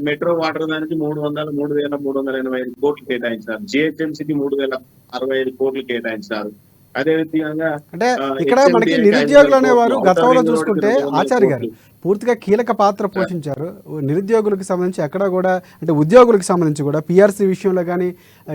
మెట్రో వాటర్ దానికి 3,385 కోట్లు కేటాయించినారు. జిహెచ్ఎంసీకి 3,065 కోట్లు కేటాయించినారు. అదే విధంగా అంటే ఇక్కడ మనకి నిరుద్యోగులు అనేవారు గతంలో చూసుకుంటే ఆచార్య గారు పూర్తిగా కీలక పాత్ర పోషించారు. నిరుద్యోగులకు సంబంధించి ఎక్కడ కూడా అంటే ఉద్యోగులకు సంబంధించి కూడా పిఆర్సీ విషయంలో కానీ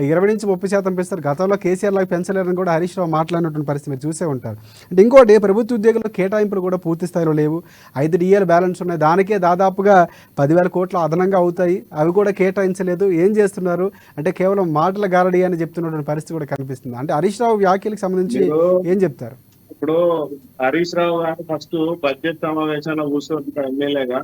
20 నుంచి 30% పెంచుతారు. గతంలో కేసీఆర్ లాగా పెంచలేరని కూడా హరీష్ రావు మాట్లాడినటువంటి పరిస్థితి మీరు చూసే ఉంటారు. అంటే ఇంకోటి ప్రభుత్వ ఉద్యోగుల్లో కేటాయింపులు కూడా పూర్తి స్థాయిలో లేవు. 5 డిఏలు బ్యాలెన్స్ ఉన్నాయి. దానికే దాదాపుగా 10,000 కోట్లు అదనంగా అవుతాయి. అవి కూడా కేటాయించలేదు. ఏం చేస్తున్నారు అంటే కేవలం మాటల గారడీ అని చెప్తున్నటువంటి పరిస్థితి కూడా కనిపిస్తుంది. అంటే హరీష్ రావు వ్యాఖ్యలకు సంబంధించి ఏం చెప్తారు? ఇప్పుడు హరీష్ రావు గారు ఫస్ట్ బడ్జెట్ సమావేశంలో కూర్చొని ఎమ్మెల్యేగా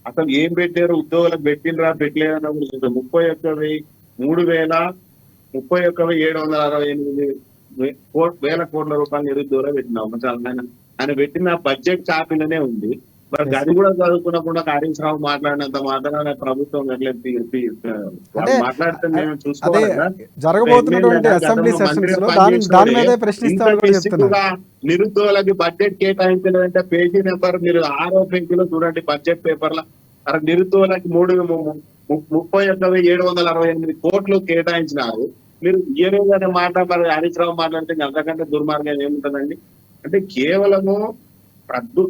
అసలు ఏం పెట్టారు, ఉద్యోగులకు పెట్టినరా పెట్టలేదన్న 31,768 కోట్ల రూపాయలు నిరుద్యోగులు పెట్టినాం. ఆయన పెట్టిన బడ్జెట్ కాపీలోనే ఉంది. మరి అది కూడా చదువుకున్నప్పుడు హరీష్ రావు మాట్లాడినంత మాత్రాన ప్రభుత్వం మాట్లాడితే మేము నిరుద్యోగులకి బడ్జెట్ కేటాయించలేదంటే పేజీ నెంబర్ మీరు 6వ పేజీలో చూడండి. బడ్జెట్ పేపర్ల నిరుద్యోగులకి 31,768 కోట్లు కేటాయించినారు. మీరు ఏదైనా మాట మరి హరీష్ రావు మాట్లాడితే అంతకంటే దుర్మార్గం ఏముంటుందండి? అంటే కేవలము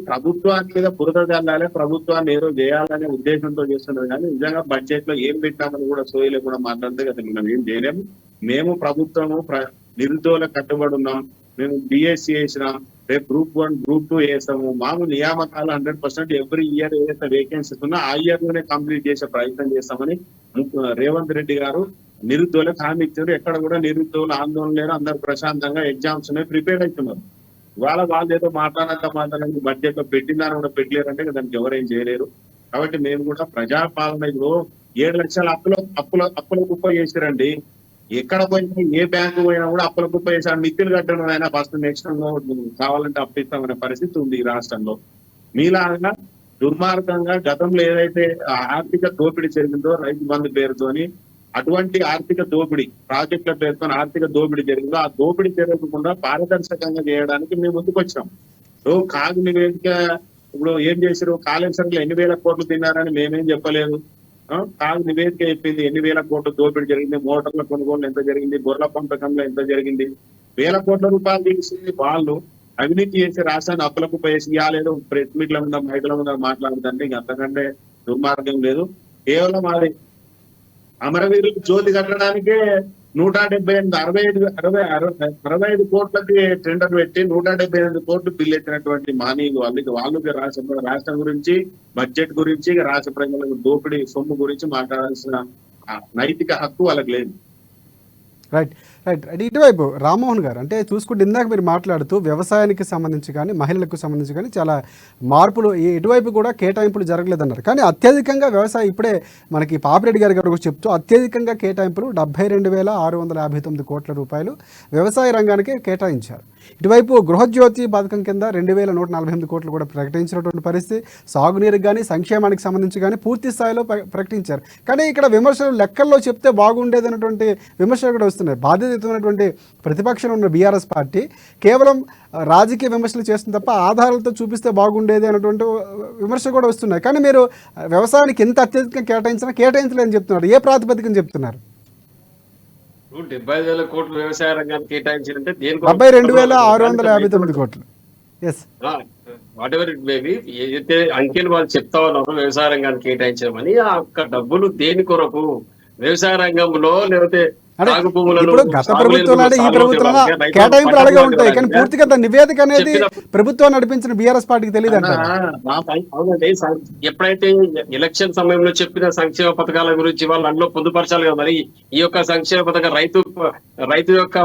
ప్రభుత్వాన్ని మీద బురద చల్లాలి, ప్రభుత్వాన్ని ఏదో చేయాలనే ఉద్దేశంతో చేస్తున్నారు. కానీ నిజంగా బడ్జెట్ లో ఏం పెట్టామని కూడా సోయలే కూడా మాట్లాడితే కదా మనం ఏం చేయలేము. మేము ప్రభుత్వము నిరుద్యోగులకు కట్టుబడి ఉన్నాం. మేము బిఎస్సీ వేసినాం, రేపు గ్రూప్ 1, గ్రూప్ 2 వేస్తాము. మామూలు నియామకాలు 100% ఎవ్రీ ఇయర్ ఏదైతే వేకెన్సీస్ ఉన్నా ఆ ఇయర్ లోనే కంప్లీట్ చేసే ప్రయత్నం చేస్తామని రేవంత్ రెడ్డి గారు నిరుద్యోగులకు హామీ ఇచ్చారు. ఎక్కడ కూడా నిరుద్యోగులు ఆందోళన లేరు, అందరు ప్రశాంతంగా ఎగ్జామ్స్ ప్రిపేర్ అవుతున్నారు. ఇవాళ వాళ్ళు ఏదో మాట్లాడాలని బడ్జెట్ లో పెట్టినారు కూడా పెట్టలేరంటే దానికి ఎవరేం చేయలేరు. కాబట్టి మేము కూడా ప్రజాపాలన 7 లక్షల అప్పుల కుప్ప చేసిరండి. ఎక్కడ పోయినా ఏ బ్యాంకు పోయినా కూడా అప్పుల కుప్ప వేసాడు, మిత్తులు కట్టడం అయినా ఫస్ట్ నెక్స్ట్ కావాలంటే అప్పిస్తామనే పరిస్థితి ఉంది ఈ రాష్ట్రంలో. మీలాగా దుర్మార్గంగా గతంలో ఏదైతే ఆర్థిక దోపిడీ జరిగిందో రైతు బంధు పేరుతోని, అటువంటి ఆర్థిక దోపిడీ ప్రాజెక్టుల పేరుతో ఆర్థిక దోపిడీ జరిగిందో ఆ దోపిడీ జరగకుండా పారదర్శకంగా చేయడానికి మేము ముందుకు వచ్చాం. కాగు నివేదిక ఇప్పుడు ఏం చేశారు, కాళేశ్వరంలో 8,000 కోట్లు తిన్నారని మేమేం చెప్పలేదు. కాగు నివేదిక చెప్పింది 8,000 కోట్లు దోపిడీ జరిగింది, మోటార్ల కొనుగోలు ఎంత జరిగింది, గొర్రెల పంపకంలో ఎంత జరిగింది, 1,000 కోట్ల రూపాయలు తీసింది వాళ్ళు. అవినీతి చేసి రాష్ట్రాన్ని అప్పులకు వేసి ఇవ్వలేదు. ప్రెస్ మీట్ల మీద మైకుల మీద మాట్లాడుతుంటే ఇంక అంతకంటే దుర్మార్గం లేదు. కేవలం అది అమరవీరులకు జ్యోతి కట్టడానికే 175 కోట్లకి టెండర్ పెట్టి 178 కోట్లు బిల్లు ఎత్తినటువంటి మానీయులు వాళ్ళకి రాష్ట్రం గురించి, బడ్జెట్ గురించి, రాష్ట్ర ప్రజలకు దోపిడీ సొమ్ము గురించి మాట్లాడాల్సిన నైతిక హక్కు వాళ్ళకి లేదు. రైట్ రైట్ రైట్ ఇటువైపు రామ్మోహన్ గారు, అంటే చూసుకుంటే ఇందాక మీరు మాట్లాడుతూ వ్యవసాయానికి సంబంధించి కానీ మహిళలకు సంబంధించి కానీ చాలా మార్పులు ఇటువైపు కూడా కేటాయింపులు జరగలేదన్నారు. కానీ అత్యధికంగా వ్యవసాయం ఇప్పుడే మనకి పాపిరెడ్డి గారు కూడా చెప్తూ అత్యధికంగా కేటాయింపులు 72,659 కోట్ల రూపాయలు వ్యవసాయ రంగానికి కేటాయించారు. ఇటువైపు గృహజ్యోతి పథకం కింద 2,148 కోట్లు కూడా ప్రకటించినటువంటి పరిస్థితి. సాగునీరుకి కానీ సంక్షేమానికి సంబంధించి కానీ పూర్తి స్థాయిలో ప్రకటించారు. కానీ ఇక్కడ విమర్శలు లెక్కల్లో చెప్తే బాగుండేదన్నటువంటి విమర్శలు కూడా వస్తున్నాయి. బాధ్యతమైనటువంటి ప్రతిపక్షంలో ఉన్న బీఆర్ఎస్ పార్టీ కేవలం రాజకీయ విమర్శలు చేస్తుంది తప్ప ఆధారాలతో చూపిస్తే బాగుండేది అన్నటువంటి విమర్శలు కూడా వస్తున్నాయి. కానీ మీరు వ్యవసాయానికి ఎంత అత్యధికంగా కేటాయించలేదని చెప్తున్నారు. ఏ ప్రాతిపదికన చెప్తున్నారు? 75,000 కోట్లు వ్యవసాయ రంగానికి కేటాయించారంటే 72,659 కోట్లు. వాట్ ఎవర్ ఇట్ మేబీ, ఏదైతే అంకెలు వాళ్ళు చెప్తా ఉన్నారో వ్యవసాయ రంగానికి కేటాయించామని, ఆ డబ్బులు దేని కొరకు వ్యవసాయ రంగంలో లేకపోతే ఇప్పుడు గత ప్రభుత్వంలో ఈ ప్రభుత్వంలో కేటాయింపులు అలాగే ఉంటాయి. కానీ పూర్తిగా నివేదిక అనేది ప్రభుత్వం నడిపించిన బీఆర్ఎస్ పార్టీకి తెలియదు అంటారు. అవునండి, ఎప్పుడైతే ఎలక్షన్ సమయంలో చెప్పిన సంక్షేమ పథకాల గురించి వాళ్ళు అందులో పొందుపరచాలి కదా. మరి ఈ యొక్క సంక్షేమ పథకం రైతు యొక్క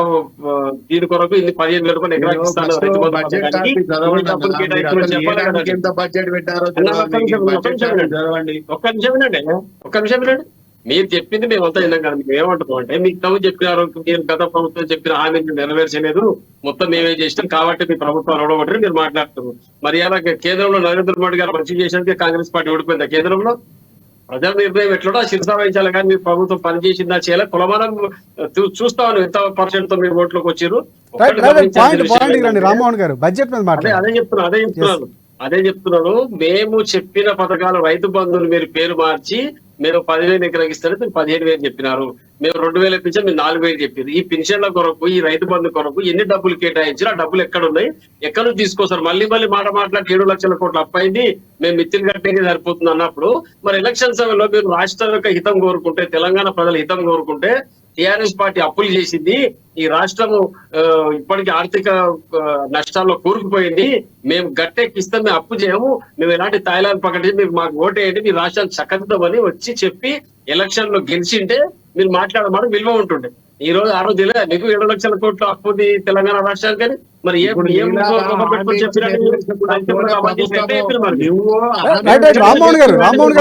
దీని కొరకు ఇన్ని 15,000 రూపాయలు ఎకరాకి ఇస్తాను, రైతు బంధు ఒక్క నిమిషం వినండి. మీరు చెప్పింది మేమంతా విన్నాం కదా. మీకు ఏమంటున్నాం అంటే, మీకు తమ చెప్పినారు, మీరు గత ప్రభుత్వం చెప్పిన హామీని నెరవేర్చలేదు, మొత్తం మేమే చేసినాం కాబట్టి మీ ప్రభుత్వం ఓడగొట్టని మీరు మాట్లాడుతున్నారు. మరి అలా కేంద్రంలో నరేంద్ర మోడీ గారు మంచి చేసినందుకే కాంగ్రెస్ పార్టీ ఓడిపోయిందా? కేంద్రంలో ప్రజల నిర్ణయం ఎట్లా శిరస వహించాలి. కానీ మీరు ప్రభుత్వం పనిచేసిందా చేయాలి. కులమానం చూస్తా ఉన్నాం ఎంత పర్సెంట్ తో మీరు ఓట్లోకి వచ్చారు. రామ్మోహన్ గారు బడ్జెట్ మీద అదే చెప్తున్నాను. మేము చెప్పిన పథకాలు రైతు బంధువులు మీరు పేరు మార్చి మీరు 10,000 ఎకరాకి ఇస్తారు, మీరు 15,000 చెప్పినారు. మేము 2,000 ఇప్పించాం, మీరు 4,000 చెప్పారు. ఈ పెన్షన్ల కొరకు, ఈ రైతు బంధు కొరకు ఎన్ని డబ్బులు కేటాయించారు? ఆ డబ్బులు ఎక్కడ ఉన్నాయి, ఎక్కడ నుంచి తీసుకొస్తారు? మళ్ళీ మాట్లాడి 7 లక్షల కోట్లు అప్పైంది, మేము మిత్తిని కట్టేది సరిపోతుంది అన్నప్పుడు, మరి ఎలక్షన్ సమయంలో మీరు రాష్ట్రం యొక్క హితం కోరుకుంటే, తెలంగాణ ప్రజల హితం కోరుకుంటే, టిఆర్ఎస్ పార్టీ అప్పులు చేసింది, ఈ రాష్ట్రము ఇప్పటికీ ఆర్థిక నష్టాల్లో కూరుకుపోయింది, మేము గట్టెక్కిస్తాం, మేము అప్పు చేయము, మేము ఎలాంటి తాయిలాలు ప్రకటించి మీరు మాకు ఓటేయండి, మీ రాష్ట్రాన్ని చక్కదిద్దామని వచ్చి చెప్పి ఎలక్షన్ లో గెలిచింటే మీరు మాట్లాడమని విలువ ఉంటుండే. ఈ రోజు ఆ రోజు మీకు 7 లక్షల కోట్ల అప్పు ఉంది తెలంగాణ రాష్ట్రానికి. కానీ మరి రామ్మోహన్ గారు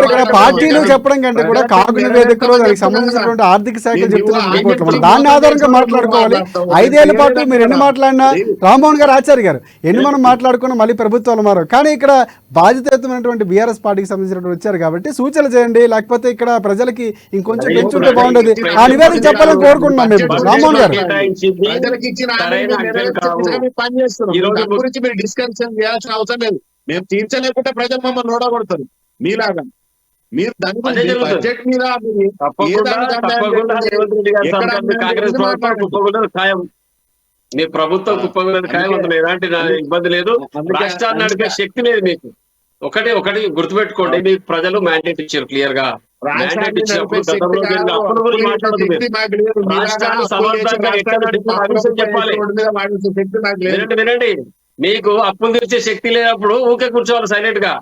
ఇక్కడ పార్టీలు చెప్పడం కంటే కూడా కాగు నివేదికలో దానికి సంబంధించినటువంటి ఆర్థిక శాఖ చెప్తున్నారు. దాన్ని ఆధారంగా మాట్లాడుకోవాలి. 5 ఏళ్ల పాటు మీరు ఎన్ని మాట్లాడినా, రామ్మోహన్ గారు ఆచార్య గారు ఎన్ని మనం మాట్లాడుకున్నా మళ్ళీ ప్రభుత్వాలు మారు. కానీ ఇక్కడ బాధ్యతయుతమైనటువంటి బీఆర్ఎస్ పార్టీకి సంబంధించినటువంటి వచ్చారు కాబట్టి సూచనలు చేయండి, లేకపోతే ఇక్కడ ప్రజలకి ఇంకొంచెం పెంచుంటే బాగుండేది. ఆ నివేదిక చెప్పాలని కోరుకుంటున్నాం మేము. రామ్మోహన్ గారు గురించి మీరు డిస్కషన్ చేయాల్సిన అవసరం లేదు. మేము తీర్చలేకుంటే ప్రజలు మమ్మల్ని ఓడగొడతారు మీలాగా. మీరు దాని గురించి బడ్జెట్ మీద మీ ప్రభుత్వం కుప్పగొలేదు ఖాయం, అందులో ఎలాంటి ఇబ్బంది లేదు. రాష్ట్రాన్ని నడిపే శక్తి లేదు మీకు. ఒకటి గుర్తుపెట్టుకోండి, మీకు ప్రజలు మ్యాండేట్ ఇచ్చారు క్లియర్ గా. మ్యాండేట్ ఇచ్చినప్పుడు అప్పుల గురించి మాట్లాడదు. రాష్ట్రాన్ని సమర్థంగా ఎట్లా నడిపి చెప్పాలి. వినండి, మీకు అప్పులు తీర్చే శక్తి లేనప్పుడు ఊకే కూర్చోవాలి సైలెంట్ గా.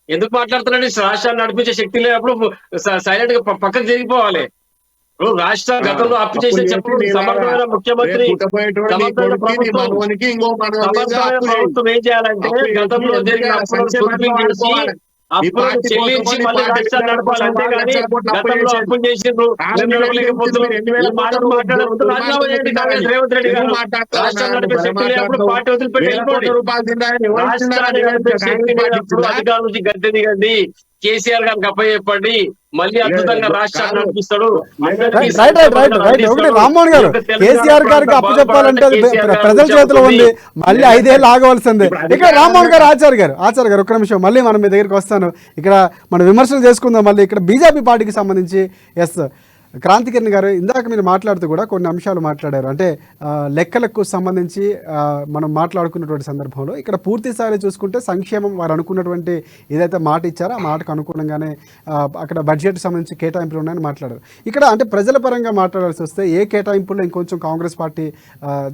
ఎందుకు మాట్లాడుతున్నాండి? రాష్ట్రాన్ని నడిపించే శక్తి లేనప్పుడు సైలెంట్ గా పక్కకు జరిగిపోవాలి. రాష్ట్ర గతంలో అప్పు చేసే చెప్పు సమర్థమైన ముఖ్యమంత్రి ప్రభుత్వం ఏం చేయాలంటే గతంలో జరిగిన అప్పులను అప్పులను చెల్లించి మళ్ళీ రాష్ట్రాలు నడపాలి. అంతేగాని గతంలో అప్పులు చేసిండ్రు మేము నడవలేకపోతున్నాం ఈ మాటలు మాట్లాడవద్దు. రాజీనామా చేయండి కాంగ్రెస్ రేవంత్ రెడ్డి గారు. రాష్ట్రం నడిపే శక్తి లేనప్పుడు పార్టీ వదిలిపెట్టి వెళ్ళిపోండి. రాష్ట్రాన్ని నడిపే శక్తి లేనప్పుడు అధికారుల నుంచి గద్దె దిగండి. కేసీఆర్ గారికి అప్పచెప్పండి. మళ్ళీ అద్భుతంగా రాష్ట్రాన్ని నడిపిస్తాడు. ఒకటి రామ్మోహన్ గారు కేసీఆర్ గారికి అప్పు చెప్పాలంటే అది ప్రజల చేతిలో ఉంది. మళ్ళీ 5 ఏళ్ళు ఆగవలసిందే. ఇక్కడ రామ్మోహన్ గారు ఆచార్య గారు ఒక్క నిమిషం మళ్ళీ మనం మీ దగ్గరికి వస్తాను. ఇక్కడ మనం విమర్శలు చేసుకుందాం. మళ్ళీ ఇక్కడ బీజేపీ పార్టీకి సంబంధించి క్రాంతికిరణ్ గారు ఇందాక మీరు మాట్లాడుతూ కూడా కొన్ని అంశాలు మాట్లాడారు. అంటే లెక్కలకు సంబంధించి మనం మాట్లాడుకున్నటువంటి సందర్భంలో ఇక్కడ పూర్తి స్థాయిలో చూసుకుంటే సంక్షేమం వారు అనుకున్నటువంటి ఏదైతే మాట ఇచ్చారో ఆ మాటకు అనుగుణంగానే అక్కడ బడ్జెట్ సంబంధించి కేటాయింపులు ఉన్నాయని మాట్లాడారు. ఇక్కడ అంటే ప్రజల పరంగా మాట్లాడాల్సి వస్తే ఏ కేటాయింపుల్లో ఇంకొంచెం కాంగ్రెస్ పార్టీ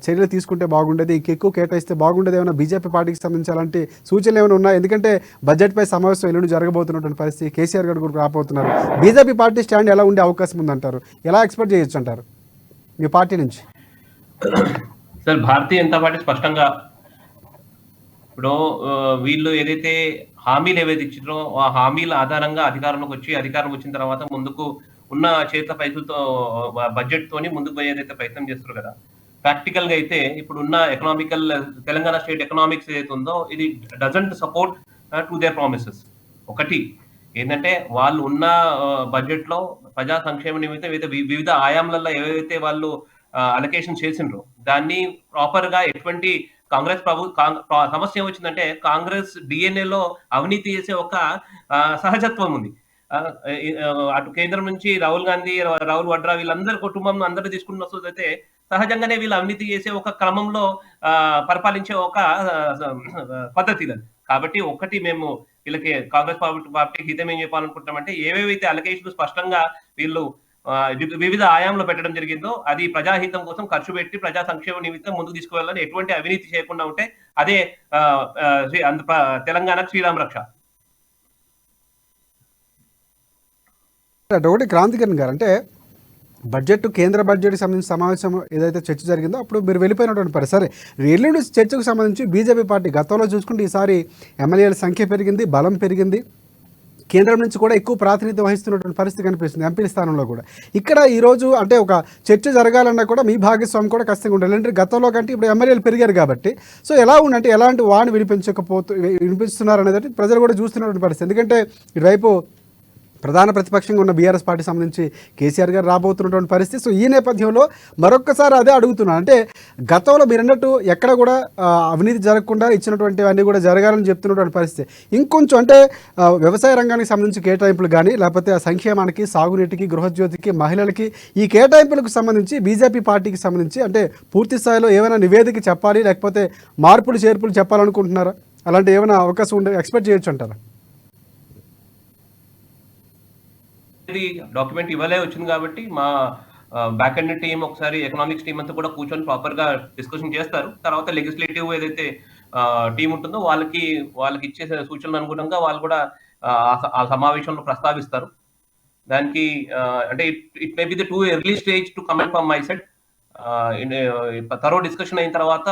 చర్యలు తీసుకుంటే బాగుండేది, ఇంకెక్కువ కేటాయిస్తే బాగుండేది, ఏమైనా బీజేపీ పార్టీకి సంబంధించి అలాంటి సూచనలు ఏమైనా ఉన్నాయి? ఎందుకంటే బడ్జెట్పై సమావేశం ఎల్లుండి జరగబోతున్నటువంటి పరిస్థితి, కేసీఆర్ గారు కూడా రాబోతున్నారు. బీజేపీ పార్టీ స్టాండ్ ఎలా ఉండే అవకాశం ఉందంటారు? ఎలా ఎక్స్పెక్ట్ చేయొచ్చు అంటారు మీ పార్టీ నుంచి? సార్ భారతీయ జనతా పార్టీ స్పష్టంగా ఇప్పుడు వీళ్ళు ఏదైతే హామీలు ఏవైతే ఇచ్చారో ఆ హామీల ఆధారంగా అధికారంలోకి వచ్చిన తర్వాత ముందుకు ఉన్న చేత పైసలతో బడ్జెట్ తోని ముందుకు పోయి ఏదైతే ప్రయత్నం చేస్తారు కదా, ప్రాక్టికల్ గా అయితే ఇప్పుడు ఉన్న తెలంగాణ స్టేట్ ఎకనామిక్స్ ఏదైతే ఉందో ఇది doesn't support to their promises. ఒకటి ఏంటంటే వాళ్ళు ఉన్న బడ్జెట్ లో ప్రజా సంక్షేమ నిమిత్తం వివిధ ఆయామాలలో ఏవైతే వాళ్ళు అలొకేషన్ చేసిండ్రో దాన్ని ప్రాపర్ గా ఎటువంటి కాంగ్రెస్ సమస్య వచ్చిందంటే కాంగ్రెస్ డిఎన్ఏలో అవినీతి చేసే ఒక సహజత్వం ఉంది. అటు కేంద్రం నుంచి రాహుల్ వడ్రా వీళ్ళందరి కుటుంబం అందరూ తీసుకున్న వస్తుందైతే సహజంగానే వీళ్ళు అవినీతి చేసే ఒక క్రమంలో పరిపాలించే ఒక పద్ధతి అది. కాబట్టి ఒకటి మేము వీళ్ళకి కాంగ్రెస్ పార్టీకి హితం ఏం చెప్పాలనుకుంటున్నామంటే ఏవేవైతే అలొకేషన్ స్పష్టంగా వీళ్ళు వివిధ ఆయామంలో పెట్టడం జరిగిందో అది ప్రజాహితం కోసం ఖర్చు పెట్టి ప్రజా సంక్షేమ నిమిత్తం ముందుకు తీసుకువెళ్ళాలని, ఎటువంటి అవినీతి చేయకుండా ఉంటే అదే తెలంగాణకు శ్రీరామ రక్ష. ఒకటి క్రాంతికిరణ్ గారు, అంటే బడ్జెట్ కేంద్ర బడ్జెట్కి సంబంధించిన సమావేశం ఏదైతే చర్చ జరిగిందో అప్పుడు మీరు వెళ్ళిపోయినటువంటి పరిస్థితి. సరే, ఎల్లుండి చర్చకు సంబంధించి బీజేపీ పార్టీ గతంలో చూసుకుంటే ఈసారి ఎమ్మెల్యేల సంఖ్య పెరిగింది, బలం పెరిగింది, కేంద్రం నుంచి కూడా ఎక్కువ ప్రాతినిధ్యం వహిస్తున్నటువంటి పరిస్థితి కనిపిస్తుంది ఎంపీ స్థానంలో కూడా. ఇక్కడ ఈరోజు అంటే ఒక చర్చ జరగాలన్నా కూడా మీ భాగస్వామి కూడా ఖచ్చితంగా ఉండాలి. అంటే గతంలో కంటే ఇప్పుడు ఎమ్మెల్యేలు పెరిగారు కాబట్టి సో ఎలా ఉందంటే ఎలాంటి వాణి వినిపిస్తున్నారు అనేది ప్రజలు కూడా చూస్తున్నటువంటి పరిస్థితి. ఎందుకంటే ఇటువైపు ప్రధాన ప్రతిపక్షంగా ఉన్న బీఆర్ఎస్ పార్టీ సంబంధించి కేసీఆర్ గారు రాబోతున్నటువంటి పరిస్థితి. సో ఈ నేపథ్యంలో మరొక్కసారి అదే అడుగుతున్నాను, అంటే గతంలో మీరు అన్నట్టు ఎక్కడ కూడా అవినీతి జరగకుండా ఇచ్చినటువంటి అన్నీ కూడా జరగాలని చెప్తున్నటువంటి పరిస్థితి. ఇంకొంచెం అంటే వ్యవసాయ రంగానికి సంబంధించి కేటాయింపులు కానీ లేకపోతే సంక్షేమానికి, సాగునీటికి, గృహజ్యోతికి, మహిళలకి ఈ కేటాయింపులకు సంబంధించి బీజేపీ పార్టీకి సంబంధించి అంటే పూర్తి స్థాయిలో ఏమైనా నివేదిక చెప్పాలి లేకపోతే మార్పులు చేర్పులు చెప్పాలనుకుంటున్నారా? అలాంటి ఏమైనా అవకాశం ఎక్స్పెక్ట్ చేయొచ్చు అంటారా? డాక్యుమెంట్ ఇవ్వలే వచ్చింది కాబట్టి మా బ్యాక్ ఎండ్ టీం ఒకసారి ఎకనామిక్స్ టీం అంతా కూడా కూర్చొని ప్రాపర్ గా డిస్కషన్ చేస్తారు. తర్వాత లెజిస్లేటివ్ ఏదైతే టీం ఉంటుందో వాళ్ళకి ఇచ్చే సూచనలు అనుగుణంగా వాళ్ళు కూడా ఆ సమావేశంలో ప్రస్తావిస్తారు. దానికి అంటే it may be the too early stage to comment from my side. Thorough discussion అయిన తర్వాత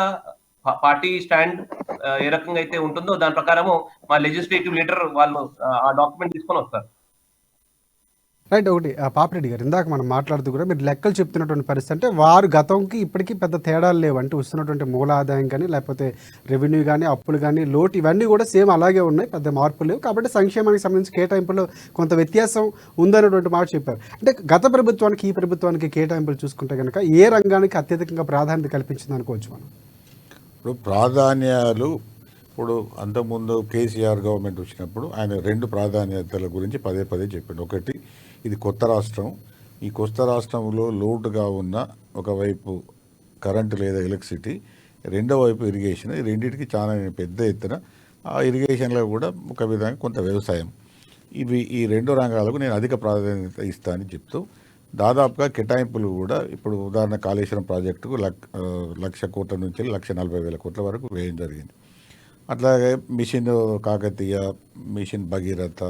పార్టీ స్టాండ్ ఏ రకంగా అయితే ఉంటుందో దాని ప్రకారము మా లెజిస్లేటివ్ లీడర్ వాళ్ళు ఆ డాక్యుమెంట్ తీసుకొని వస్తారు. రైట్. ఒకటి పాపిరెడ్డి గారు, ఇందాక మనం మాట్లాడుతూ కూడా మీరు లెక్కలు చెప్తున్నటువంటి పరిస్థితి అంటే వారు గతంకి ఇప్పటికీ పెద్ద తేడాలు లేవు. అంటే వస్తున్నటువంటి మూల ఆదాయం కానీ లేకపోతే రెవెన్యూ కానీ అప్పులు కానీ లోటు ఇవన్నీ కూడా సేమ్ అలాగే ఉన్నాయి, పెద్ద మార్పులు లేవు. కాబట్టి సంక్షేమానికి సంబంధించి కేటాయింపులో కొంత వ్యత్యాసం ఉందనేటువంటి మాట చెప్పారు. అంటే గత ప్రభుత్వానికి ఈ ప్రభుత్వానికి కేటాయింపులు చూసుకుంటే కనుక ఏ రంగానికి అత్యధికంగా ప్రాధాన్యత కల్పించింది అనుకోవచ్చు మనం? ఇప్పుడు ప్రాధాన్యాలు ఇప్పుడు అంతకుముందు కేసీఆర్ గవర్నమెంట్ వచ్చినప్పుడు ఆయన 2 ప్రాధాన్యతల గురించి పదే చెప్పిండు. ఒకటి, ఇది కొత్త రాష్ట్రం, ఈ కొత్త రాష్ట్రంలో లోటుగా ఉన్న ఒకవైపు కరెంటు లేదా ఎలక్ట్రిసిటీ, రెండో వైపు ఇరిగేషన్. ఈ రెండింటికి చాలా పెద్ద ఎత్తున ఆ ఇరిగేషన్లో కూడా ఒక విధంగా కొంత వ్యవసాయం, ఈ 2 రంగాలకు నేను అధిక ప్రాధాన్యత ఇస్తానని చెప్తూ దాదాపుగా కేటాయింపులు కూడా ఇప్పుడు ఉదాహరణ కాళేశ్వరం ప్రాజెక్టుకు 1,00,000 కోట్ల నుంచి 1,40,000 కోట్ల వరకు వేయడం జరిగింది. అట్లాగే మిషన్ కాకతీయ, మిషన్ భగీరథ,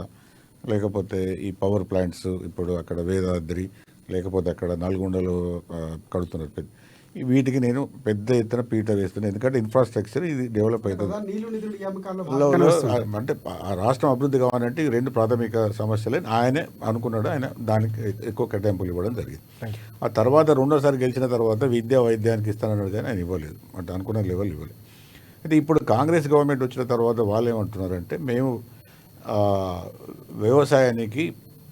లేకపోతే ఈ పవర్ ప్లాంట్స్ ఇప్పుడు అక్కడ వేదాద్రి, లేకపోతే అక్కడ నల్గొండలో కడుతున్నారు. వీటికి నేను పెద్ద ఎత్తున పీట వేస్తున్నాను. ఎందుకంటే ఇన్ఫ్రాస్ట్రక్చర్ ఇది డెవలప్ అవుతుంది. నీళ్లు నిధులు నియామకాల్లో అంటే ఆ రాష్ట్రం అభివృద్ధి కావాలంటే ఈ 2 ప్రాథమిక సమస్యలే ఆయనే అనుకున్నాడు. ఆయన దానికి ఎక్కువ కేటాయింపులు ఇవ్వడం జరిగింది. ఆ తర్వాత రెండోసారి గెలిచిన తర్వాత విద్యా వైద్యానికి ఇస్తానన్నాడు కానీ ఆయన ఇవ్వలేదు, అంటే అనుకున్న లెవెల్ ఇవ్వలేదు. అయితే ఇప్పుడు కాంగ్రెస్ గవర్నమెంట్ వచ్చిన తర్వాత వాళ్ళు ఏమంటున్నారంటే మేము వ్యవసాయానికి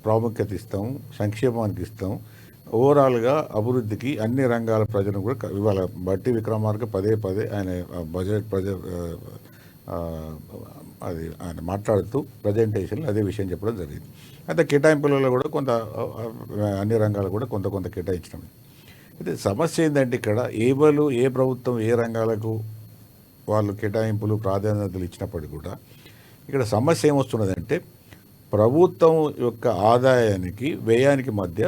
ప్రాముఖ్యత ఇస్తాము, సంక్షేమానికి ఇస్తాము, ఓవరాల్గా అభివృద్ధికి అన్ని రంగాల ప్రజలను కూడా ఇవాళ బట్టి విక్రమార్క పదే ఆయన బడ్జెట్ అది ఆయన మాట్లాడుతూ ప్రజెంటేషన్లో అదే విషయం చెప్పడం జరిగింది. అయితే కేటాయింపులలో కూడా కొంత అన్ని రంగాలు కూడా కొంత కేటాయించడం. అయితే సమస్య ఏంటంటే ఇక్కడ ఏ ప్రభుత్వం ఏ రంగాలకు వాళ్ళు కేటాయింపులు ప్రాధాన్యతలు ఇచ్చినప్పటికీ కూడా ఇక్కడ సమస్య ఏమొస్తున్నదంటే ప్రభుత్వం యొక్క ఆదాయానికి వ్యయానికి మధ్య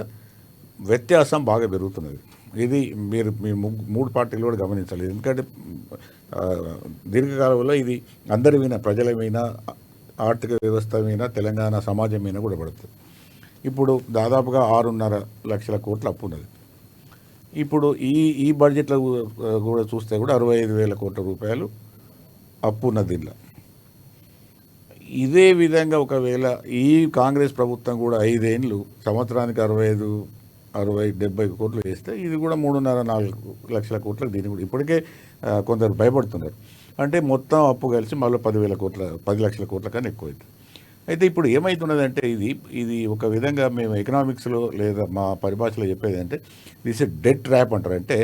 వ్యత్యాసం బాగా పెరుగుతున్నది. ఇది మీరు మీ 3 పార్టీలు కూడా గమనించాలి. ఎందుకంటే దీర్ఘకాలంలో ఇది అందరి మీద, ప్రజల మీద, ఆర్థిక వ్యవస్థ మీద, తెలంగాణ సమాజం మీద కూడా పడుతుంది. ఇప్పుడు దాదాపుగా 6.5 లక్షల కోట్ల అప్పు ఉన్నది. ఇప్పుడు ఈ బడ్జెట్లో కూడా చూస్తే కూడా 65,000 కోట్ల రూపాయలు అప్పు ఉన్నది దీనిలో. ఇదే విధంగా ఒకవేళ ఈ కాంగ్రెస్ ప్రభుత్వం కూడా 5 ఏళ్ళు సంవత్సరానికి 60-70 కోట్లు వేస్తే ఇది కూడా 3.5-4 లక్షల కోట్లకు దీన్ని కూడా ఇప్పటికే కొందరు భయపడుతున్నారు. అంటే మొత్తం అప్పు కలిసి మళ్ళీ 10 లక్షల కోట్ల కన్నా ఎక్కువ అవుతుంది. అయితే ఇప్పుడు ఏమవుతున్నదంటే ఇది ఒక విధంగా మేము ఎకనామిక్స్లో లేదా మా పరిభాషలో చెప్పేది అంటే దిస్ ఇస్ డెట్ ట్రాప్ అంటారు. అంటే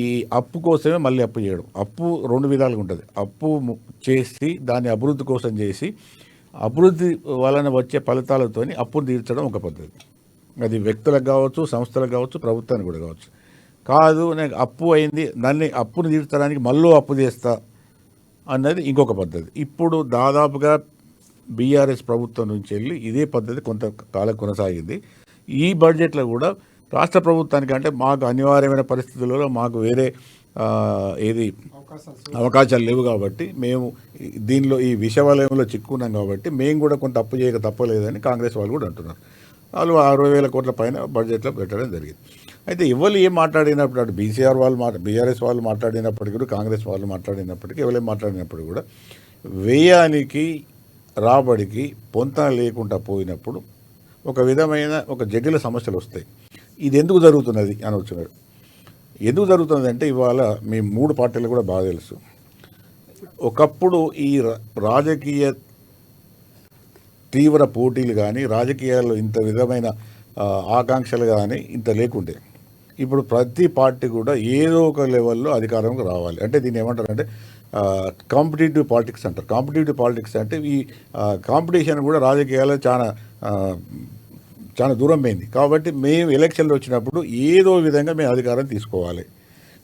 ఈ అప్పు కోసమే మళ్ళీ అప్పు చేయడం. అప్పు 2 విధాలుగా ఉంటుంది. అప్పు చేసి దాన్ని అభివృద్ధి కోసం చేసి అభివృద్ధి వలన వచ్చే ఫలితాలతోని అప్పును తీర్చడం ఒక పద్ధతి. అది వ్యక్తులకు కావచ్చు, సంస్థలకు కావచ్చు, ప్రభుత్వానికి కూడా కావచ్చు. కాదు నాకు అప్పు అయింది, దాన్ని అప్పును తీర్చడానికి మళ్ళీ అప్పు చేస్తా అన్నది ఇంకొక పద్ధతి. ఇప్పుడు దాదాపుగా బీఆర్ఎస్ ప్రభుత్వం నుంచి వెళ్ళి ఇదే పద్ధతి కొంతకాలం కొనసాగింది. ఈ బడ్జెట్లో కూడా రాష్ట్ర ప్రభుత్వానికి అంటే మాకు అనివార్యమైన పరిస్థితులలో మాకు వేరే అవకాశాలు లేవు కాబట్టి మేము దీనిలో ఈ విషవలయంలో చిక్కున్నాం కాబట్టి మేము కూడా కొంత అప్పు చేయక తప్పలేదని కాంగ్రెస్ వాళ్ళు కూడా అంటున్నారు. వాళ్ళు 60,000 కోట్ల పైన బడ్జెట్లో పెట్టడం జరిగింది. అయితే ఎవరు ఏం మాట్లాడినప్పుడు అటు బీఆర్ఎస్ వాళ్ళు మాట్లాడినప్పటికీ కూడా కాంగ్రెస్ వాళ్ళు మాట్లాడినప్పటికీ ఎవరేం మాట్లాడినప్పటికీ కూడా వ్యయానికి రాబడికి పొంతన లేకుండా పోయినప్పుడు ఒక విధమైన ఒక జటిల సమస్యలు వస్తాయి. ఇది ఎందుకు జరుగుతున్నది అని వచ్చినాడు. ఎందుకు జరుగుతుంది అంటే ఇవాళ మీ 3 పార్టీలు కూడా బాగా తెలుసు. ఒకప్పుడు ఈ రాజకీయ తీవ్ర పోటీలు కానీ రాజకీయాల్లో ఇంత విధమైన ఆకాంక్షలు కానీ ఇంత లేకుండే. ఇప్పుడు ప్రతి పార్టీ కూడా ఏదో ఒక లెవెల్లో అధికారంకి రావాలి. అంటే దీన్ని ఏమంటారంటే కాంపిటేటివ్ పాలిటిక్స్ అంటారు. కాంపిటేటివ్ పాలిటిక్స్ అంటే ఈ కాంపిటీషన్ కూడా రాజకీయాల్లో చాలా దూరం పోయింది. కాబట్టి మేము ఎలక్షన్లు వచ్చినప్పుడు ఏదో విధంగా మేము అధికారం తీసుకోవాలి.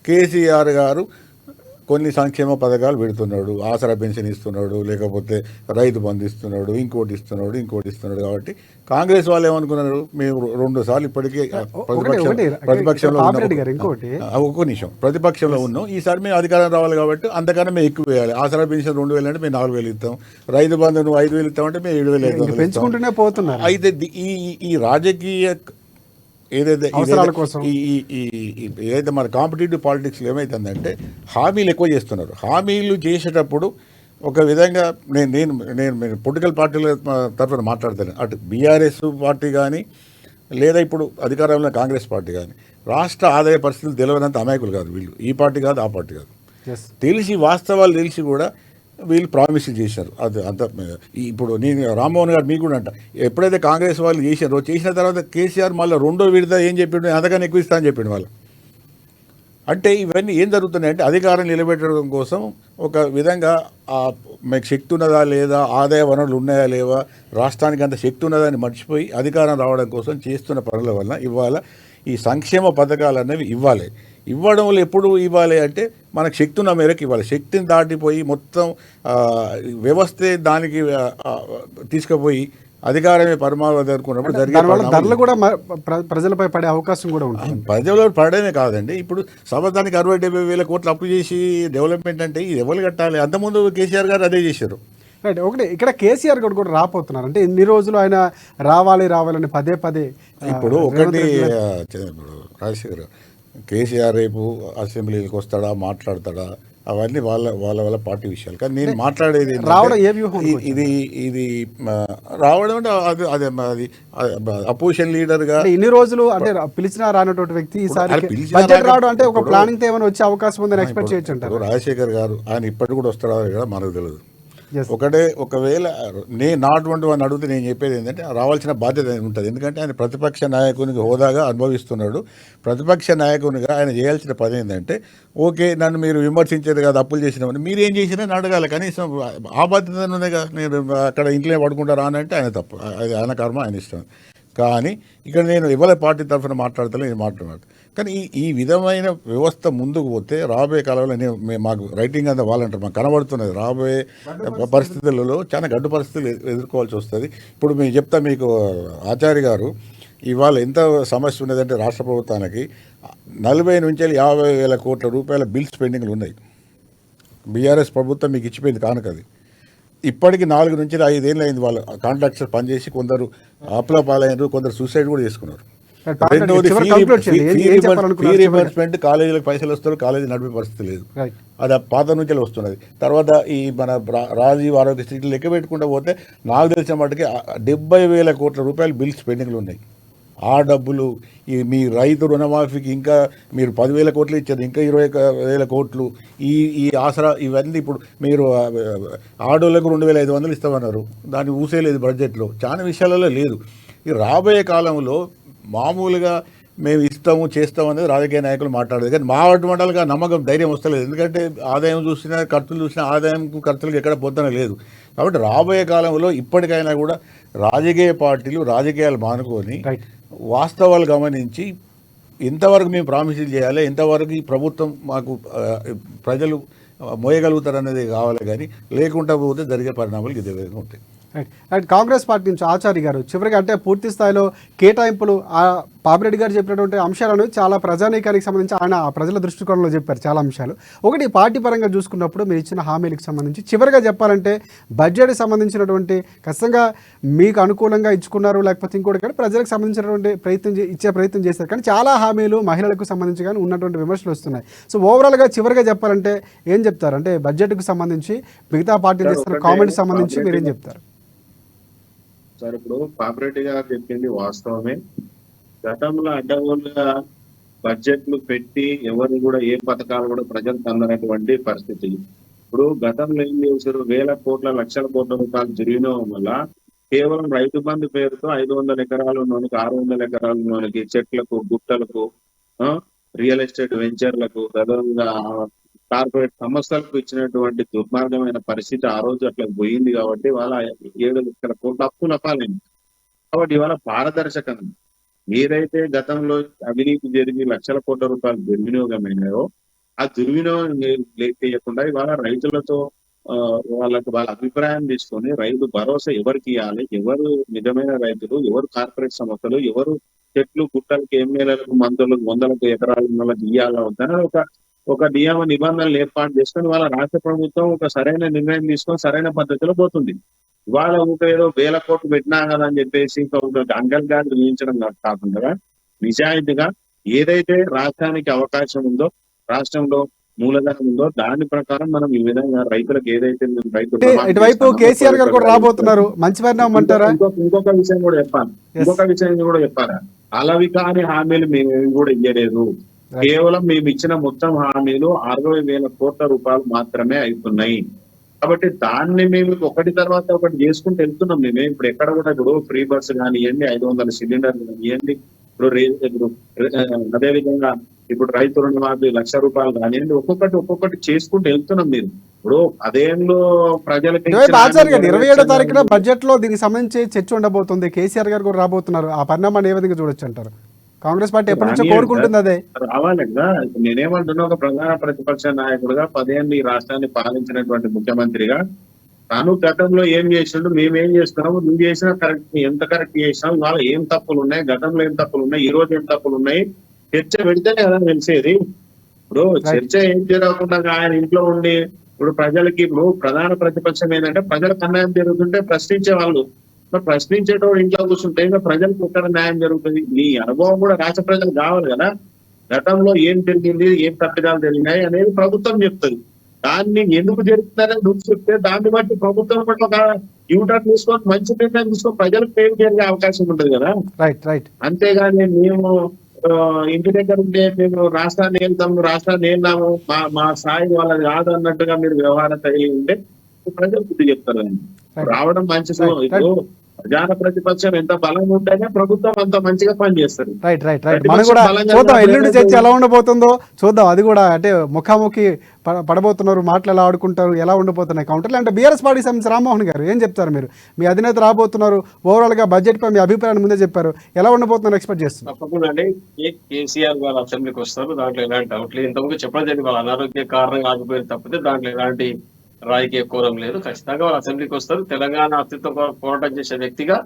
కేసీఆర్ గారు కొన్ని సంక్షేమ పథకాలు పెడుతున్నాడు, ఆసరా పెన్షన్ ఇస్తున్నాడు, లేకపోతే రైతు బంధు ఇస్తున్నాడు, ఇంకోటి ఇస్తున్నాడు. కాబట్టి కాంగ్రెస్ వాళ్ళు ఏమనుకున్నారు, మేము 2 సార్లు ఇప్పటికే ప్రతిపక్షంలో ఉన్నాం, ఈసారి మేము అధికారం రావాలి కాబట్టి అంతకన్నా మేము ఎక్కువ వేయాలి. ఆసరా పెన్షన్ 2,000 అంటే మేము 4,000 ఇస్తాం, రైతు బంధు నువ్వు 5,000 ఇస్తామంటే మేము 7,000 ఇస్తాం. అయితే ఈ రాజకీయ ఏదైతే మన కాంపిటేటివ్ పాలిటిక్స్లో ఏమవుతుందంటే హామీలు ఎక్కువ చేస్తున్నారు. హామీలు చేసేటప్పుడు ఒక విధంగా నేను పొలిటికల్ పార్టీల తరఫున మాట్లాడతాను. అటు బీఆర్ఎస్ పార్టీ కానీ లేదా ఇప్పుడు అధికారంలో కాంగ్రెస్ పార్టీ కానీ రాష్ట్ర ఆదాయ పరిస్థితులు తెలియనంత అమాయకులు కాదు వీళ్ళు. ఈ పార్టీ కాదు, ఆ పార్టీ కాదు. తెలిసి వాస్తవాలు తెలిసి కూడా వీళ్ళు ప్రామిస్ చేశారు. అది అంత ఇప్పుడు నేను రామ్మోహన్ గారు మీకు కూడా అంట, ఎప్పుడైతే కాంగ్రెస్ వాళ్ళు చేసిన తర్వాత కేసీఆర్ మళ్ళీ 2వ విడత ఏం చెప్పిండు, అంతకన్నా ఎక్కువ ఇస్తా అని చెప్పిండు వాళ్ళు. అంటే ఇవన్నీ ఏం జరుగుతున్నాయంటే అధికారం నిలబెట్టడం కోసం ఒక విధంగా మీకు శక్తి ఉన్నదా లేదా, ఆదాయ వనరులు ఉన్నాయా లేవా, రాష్ట్రానికి అంత శక్తి ఉన్నదా అని మర్చిపోయి అధికారం రావడం కోసం చేస్తున్న పనుల వలన ఇవాళ ఈ సంక్షేమ పథకాలు అనేవి ఇవ్వడం వల్ల ఎప్పుడు ఇవ్వాలి అంటే మనకు శక్తి ఉన్న మేరకు ఇవ్వాలి. శక్తిని దాటిపోయి మొత్తం వ్యవస్థే దానికి తీసుకుపోయి అధికారమే పరమావధి అనుకున్నప్పుడు ధరలు కూడా ప్రజలపై పడే అవకాశం కూడా ఉంటుంది. ప్రజలు పడమే కాదండి, ఇప్పుడు సంవత్సరానికి 60-70 వేల కోట్లు అప్పు చేసి డెవలప్మెంట్ అంటే ఇది ఎవరు కట్టాలి? అంతకుముందు కేసీఆర్ గారు అదే చేశారు. రైట్. ఒకటి ఇక్కడ కేసీఆర్ గారు కూడా రాపోతున్నారు. అంటే ఇన్ని రోజులు ఆయన రావాలని పదే ఇప్పుడు ఒకటి రాజశేఖర్ కేసీఆర్ రేపు అసెంబ్లీకి వస్తాడా, మాట్లాడతాడా, అవన్నీ వాళ్ళ వాళ్ళ వాళ్ళ పార్టీ విషయాలు. కానీ నేను మాట్లాడేది రావడం ఏ వ్యూహం ఇది ఇది రావడం అంటే అదే అది అపోజిషన్ లీడర్గా ఇన్ని రోజులు అంటే పిలిచినా రానటువంటి వ్యక్తి ఈసారి అది పిలిచినా బడ్జెట్ రావడం అంటే ఒక ప్లానింగ్ తో ఏమైనా వచ్చే అవకాశం ఉందని ఎక్స్పెక్ట్ చేయొచ్చు అంటారు. రాజశేఖర్ గారు ఆయన ఇప్పటికి కూడా వస్తాడా కూడా మనకు తెలియదు. Yes. ఒకవేళ నేను నాటువంటి వాడిని అడిగితే నేను చెప్పేది ఏంటంటే రావాల్సిన బాధ్యత ఉంటుంది. ఎందుకంటే ఆయన ప్రతిపక్ష నాయకునికి హోదాగా అనుభవిస్తున్నాడు. ప్రతిపక్ష నాయకునిగా ఆయన చేయాల్సిన పని ఏంటంటే, ఓకే నన్ను మీరు విమర్శించేది కాదు, అప్పులు చేసినామని మీరు ఏం చేసినా అడగాలి. కనీసం ఆ బాధ్యత ఉందిగా. నేను అక్కడ ఇంట్లో పడుకుంటారా అని అంటే ఆయన తప్పు, అది ఆయన కర్మ, ఆయన ఇష్టం. కానీ ఇక్కడ నేను ఎవరి పార్టీ తరఫున మాట్లాడతాను, నేను మాట్లాడతాను. కానీ ఈ విధమైన వ్యవస్థ ముందుకు పోతే రాబోయే కాలంలో మాకు రైటింగ్ అంతా వాళ్ళంటారు మాకు కనబడుతున్నది. రాబోయే పరిస్థితులలో చాలా గడ్డు పరిస్థితులు ఎదుర్కోవాల్సి వస్తుంది. ఇప్పుడు మేము చెప్తా మీకు, ఆచార్య గారు ఇవాళ ఎంత సమస్య ఉన్నదంటే రాష్ట్ర ప్రభుత్వానికి 40 నుంచి 50,000 కోట్ల రూపాయల బిల్స్ పెండింగ్లు ఉన్నాయి. బీఆర్ఎస్ ప్రభుత్వం మీకు ఇచ్చిపోయింది కానుకది. ఇప్పటికి 4 నుంచి 5 ఏళ్ళు అయింది వాళ్ళు కాంట్రాక్టర్ పనిచేసి. కొందరు ఆప్లా పాలైనరు, కొందరు సూసైడ్ కూడా చేసుకున్నారు. రెండవది ఫీ రీఎంబర్స్మెంట్, కాలేజీలకు పైసలు వస్తారు, కాలేజీ నడిపే పరిస్థితి లేదు. అది పాత నుంచి వస్తున్నది. తర్వాత ఈ మన రాజీవ్ ఆరోగ్యశ్రీ లెక్క పెట్టుకుంటూ పోతే నాకు తెలిసిన మటుకి 70,000 కోట్ల రూపాయలు బిల్స్ పెండింగ్లు ఉన్నాయి. ఆ డబ్బులు మీ రైతు రుణమాఫీకి ఇంకా మీరు 10,000 కోట్లు ఇచ్చారు, ఇంకా 20,000 కోట్లు ఈ ఆసరా, ఇవన్నీ ఇప్పుడు మీరు ఆడోళ్ళకు 2,500 ఇస్తామన్నారు. దాన్ని ఊసేలేదు బడ్జెట్లో, చాలా విషయాలలో లేదు. ఈ రాబోయే కాలంలో మామూలుగా మేము ఇస్తాము చేస్తాము అనేది రాజకీయ నాయకులు మాట్లాడేది. కానీ మా మండలిగా నమ్మకం, ధైర్యం వస్తలేదు. ఎందుకంటే ఆదాయం చూసినా, ఖర్చులు చూసినా ఆదాయం ఖర్చులకు ఎక్కడ పొందనే లేదు. కాబట్టి రాబోయే కాలంలో ఇప్పటికైనా కూడా రాజకీయ పార్టీలు రాజకీయాలు మానుకొని వాస్తవాలు గమనించి ఎంతవరకు మేము ప్రామిసులు చేయాలి, ఎంతవరకు ఈ ప్రభుత్వం మాకు ప్రజలు మోయగలుగుతారనేది కావాలి. కానీ లేకుండా పోతే జరిగే పరిణామాలు ఇదే విధంగా ఉంటాయి. రైట్. కాంగ్రెస్ పార్టీ నుంచి ఆచార్య గారు చివరిగా అంటే పూర్తి స్థాయిలో కేటాయింపులు పాపిరెడ్డి గారు చెప్పినటువంటి అంశాలను చాలా ప్రజానీకానికి సంబంధించి ఆయన ప్రజల దృష్టికోణంలో చెప్పారు చాలా అంశాలు. ఒకటి పార్టీ పరంగా చూసుకున్నప్పుడు మీరు ఇచ్చిన హామీలకు సంబంధించి చివరిగా చెప్పాలంటే బడ్జెట్కి సంబంధించినటువంటి ఖచ్చితంగా మీకు అనుకూలంగా ఇచ్చుకున్నారు, లేకపోతే ఇంకోటి కానీ ప్రజలకు సంబంధించినటువంటి ఇచ్చే ప్రయత్నం చేశారు. కానీ చాలా హామీలు మహిళలకు సంబంధించి కానీ ఉన్నటువంటి విమర్శలు వస్తున్నాయి. సో ఓవరాల్గా చివరిగా చెప్పాలంటే ఏం చెప్తారు? అంటే బడ్జెట్కు సంబంధించి మిగతా పార్టీలు చేస్తున్న కామెంట్స్ సంబంధించి మీరు ఏం చెప్తారు? సార్, ఇప్పుడు పాపిరెడ్డి గారు చెప్పింది వాస్తవమే. గతంలో అడ్డగోలుగా బడ్జెట్లు పెట్టి ఎవరు కూడా ఏ పథకాలు కూడా ప్రజలకు అందనటువంటి పరిస్థితి. ఇప్పుడు గతంలో ఏం చేశారు, 1,000 కోట్ల లక్షల కోట్ల రూపాయలు జరిగినవం వల్ల కేవలం రైతు బంధు పేరుతో 500 ఎకరాలు ఉన్నోనికి, 600 ఎకరాలు ఉన్నోనికి, చెట్లకు, గుట్టలకు, రియల్ ఎస్టేట్ వెంచర్లకు, దాదాపుగా కార్పొరేట్ సంస్థలకు ఇచ్చినటువంటి దుర్మార్గమైన పరిస్థితి ఆ రోజు అట్లా పోయింది. కాబట్టి వాళ్ళ 7 లక్షల కోట్ల అప్పులు అపాలైంది. కాబట్టి ఇవాళ పారదర్శకంగా ఏదైతే గతంలో అవినీతి జరిగి లక్షల కోట్ల రూపాయలు దుర్వినియోగమైనాయో ఆ దుర్వినియోగం చేయకుండా ఇవాళ రైతులతో వాళ్ళ అభిప్రాయం తీసుకొని రైతు భరోసా ఎవరికి ఇవ్వాలి, ఎవరు నిజమైన రైతులు, ఎవరు కార్పొరేట్ సంస్థలు, ఎవరు చెట్లు గుట్టలకి, ఎమ్మెల్యేలకు, మంత్రులకు, 100 ఎకరాల వాళ్ళకి ఇవ్వాలా వద్దని ఒక నియమ నిబంధనలు ఏర్పాటు చేసుకొని వాళ్ళ రాష్ట్ర ప్రభుత్వం ఒక సరైన నిర్ణయం తీసుకొని సరైన పద్ధతిలో పోతుంది. ఇవాళ ఏదో 1,000 కోట్లు పెట్టినా కదా అని చెప్పేసి ఒక అంగల్ గార్డు నియమించడం కాకుండా నిజాయితీగా ఏదైతే రాష్ట్రానికి అవకాశం ఉందో, రాష్ట్రంలో మూలధనం ఉందో దాని ప్రకారం మనం ఈ విధంగా రైతులకు ఏదైతే ఇటువైపు కేసీఆర్ గారు కూడా రాబోతున్నారు, మంచి పరిణామం అంటారా? ఇంకొక విషయం కూడా చెప్పాలి. అలవి కాని హామీలు మేము కూడా ఇయ్యలేదు. కేవలం మేము ఇచ్చిన మొత్తం హామీలు 60,000 కోట్ల రూపాయలు మాత్రమే అవుతున్నాయి. కాబట్టి దాన్ని మేము ఒకటి తర్వాత ఒకటి చేసుకుంటూ వెళ్తున్నాం. మేమే ఇప్పుడు ఎక్కడ కూడా ఇప్పుడు ఫ్రీ బస్ కానివ్వండి, 500 సిలిండర్లు కానివ్వండి, ఇప్పుడు అదేవిధంగా ఇప్పుడు రైతు రుణమాఫీ 1,00,000 రూపాయలు కానివ్వండి, ఒక్కొక్కటి చేసుకుంటూ వెళ్తున్నాం. మీరు ఇప్పుడు అదేంలో ప్రజలకి 27వ తారీఖున బడ్జెట్ లో దీనికి సంబంధించి చర్చ ఉండబోతుంది. కేసీఆర్ గారు కూడా రాబోతున్నారు. ఆ పరిణామాన్ని ఏ విధంగా చూడొచ్చు అంటారు? కాంగ్రెస్ పార్టీ ఎప్పటి నుంచో కోరుకుంటుంది అదే రావాలి కదా. నేనేమంటున్నా, ఒక ప్రధాన ప్రతిపక్ష నాయకుడుగా 10 ఏళ్ళు ఈ రాష్ట్రాన్ని పాలించినటువంటి ముఖ్యమంత్రిగా తాను గతంలో ఏం చేసిండు, మేమేం చేస్తున్నాము, నువ్వు చేసినా కరెక్ట్, ఎంత కరెక్ట్ చేసినావు, ఇవాళ ఏం తప్పులు ఉన్నాయి, గతంలో ఏం తప్పులు ఉన్నాయి, ఈ రోజు ఏం తప్పులు ఉన్నాయి, చర్చ పెడితేనే కదా తెలిసేది. ఇప్పుడు చర్చ ఏం జరగకుండా ఆయన ఇంట్లో ఉండి ఇప్పుడు ప్రజలకి, ఇప్పుడు ప్రధాన ప్రతిపక్షం ఏంటంటే ప్రజలకు అన్యాయం జరుగుతుంటే ప్రశ్నించే వాళ్ళు, ప్రశ్నించేటోడు ఇంట్లో కూర్చుంటే ఇంకా ప్రజలకు ఎక్కడ న్యాయం జరుగుతుంది? నీ అనుభవం కూడా రాష్ట్ర ప్రజలకు కావాలి కదా. గతంలో ఏం జరిగింది, ఏం తప్పిదాలు జరిగినాయి అనేది ప్రభుత్వం చెప్తుంది. దాన్ని ఎందుకు జరుగుతుందని నువ్వు చెప్తే దాన్ని బట్టి ప్రభుత్వం పట్ల ఒక యూటర్న్ తీసుకొని మంచి నిర్ణయం తీసుకొని ప్రజలకు పేరు జరిగే అవకాశం ఉంటుంది కదా. రైట్. అంతేగాని మేము ఇంటి దగ్గర ఉంటే మేము రాష్ట్రాన్ని వెళ్దాము మా స్థాయి వాళ్ళది కాదు అన్నట్టుగా మీరు వ్యవహారం తగిలి ఉంటే ప్రజలు బుద్ధి చెప్తారు. రావడం మంచిది. ఇప్పుడు ప్రధాన ప్రతిపక్షం ఎంత బలంగా ఉంటేనే ప్రభుత్వం అంత మంచిగా పనిచేస్తారు. రైట్. మనం కూడా చూద్దాం ఎల్లుండి చర్చ ఎలా ఉండబోతుందో చూద్దాం. అది కూడా అంటే ముఖాముఖి పడబోతున్నారు, మాటలు ఎలా ఆడుకుంటారు, ఎలా ఉండబోతున్నాయి కౌంటర్లు. అంటే బీఆర్ఎస్ పార్టీకి సంబంధించి రామ్మోహన్ గారు ఏం చెప్తారు? మీరు మీ అధినేత రాబోతున్నారు, ఓవరాల్ గా బడ్జెట్ పై మీ అభిప్రాయాన్ని ముందే చెప్పారు, ఎలా ఉండబోతున్నారు ఎక్స్పెక్ట్ చేస్తున్నారు? తప్పకుండా అండి. కేసీఆర్ గారు అసెంబ్లీకి వస్తారు, దాంట్లో ఎలాంటి డౌట్ లేదు. ఇంతకుముందు చెప్పడం జరిగింది, వాళ్ళ అనారోగ్య కారణంగా ఆగిపోయిన తప్పితే దాంట్లో ఎలాంటి రాజకీయ కోరం లేదు. ఖచ్చితంగా వాళ్ళు అసెంబ్లీకి వస్తారు. తెలంగాణ అస్తిత్వ పోరాటం చేసే వ్యక్తిగా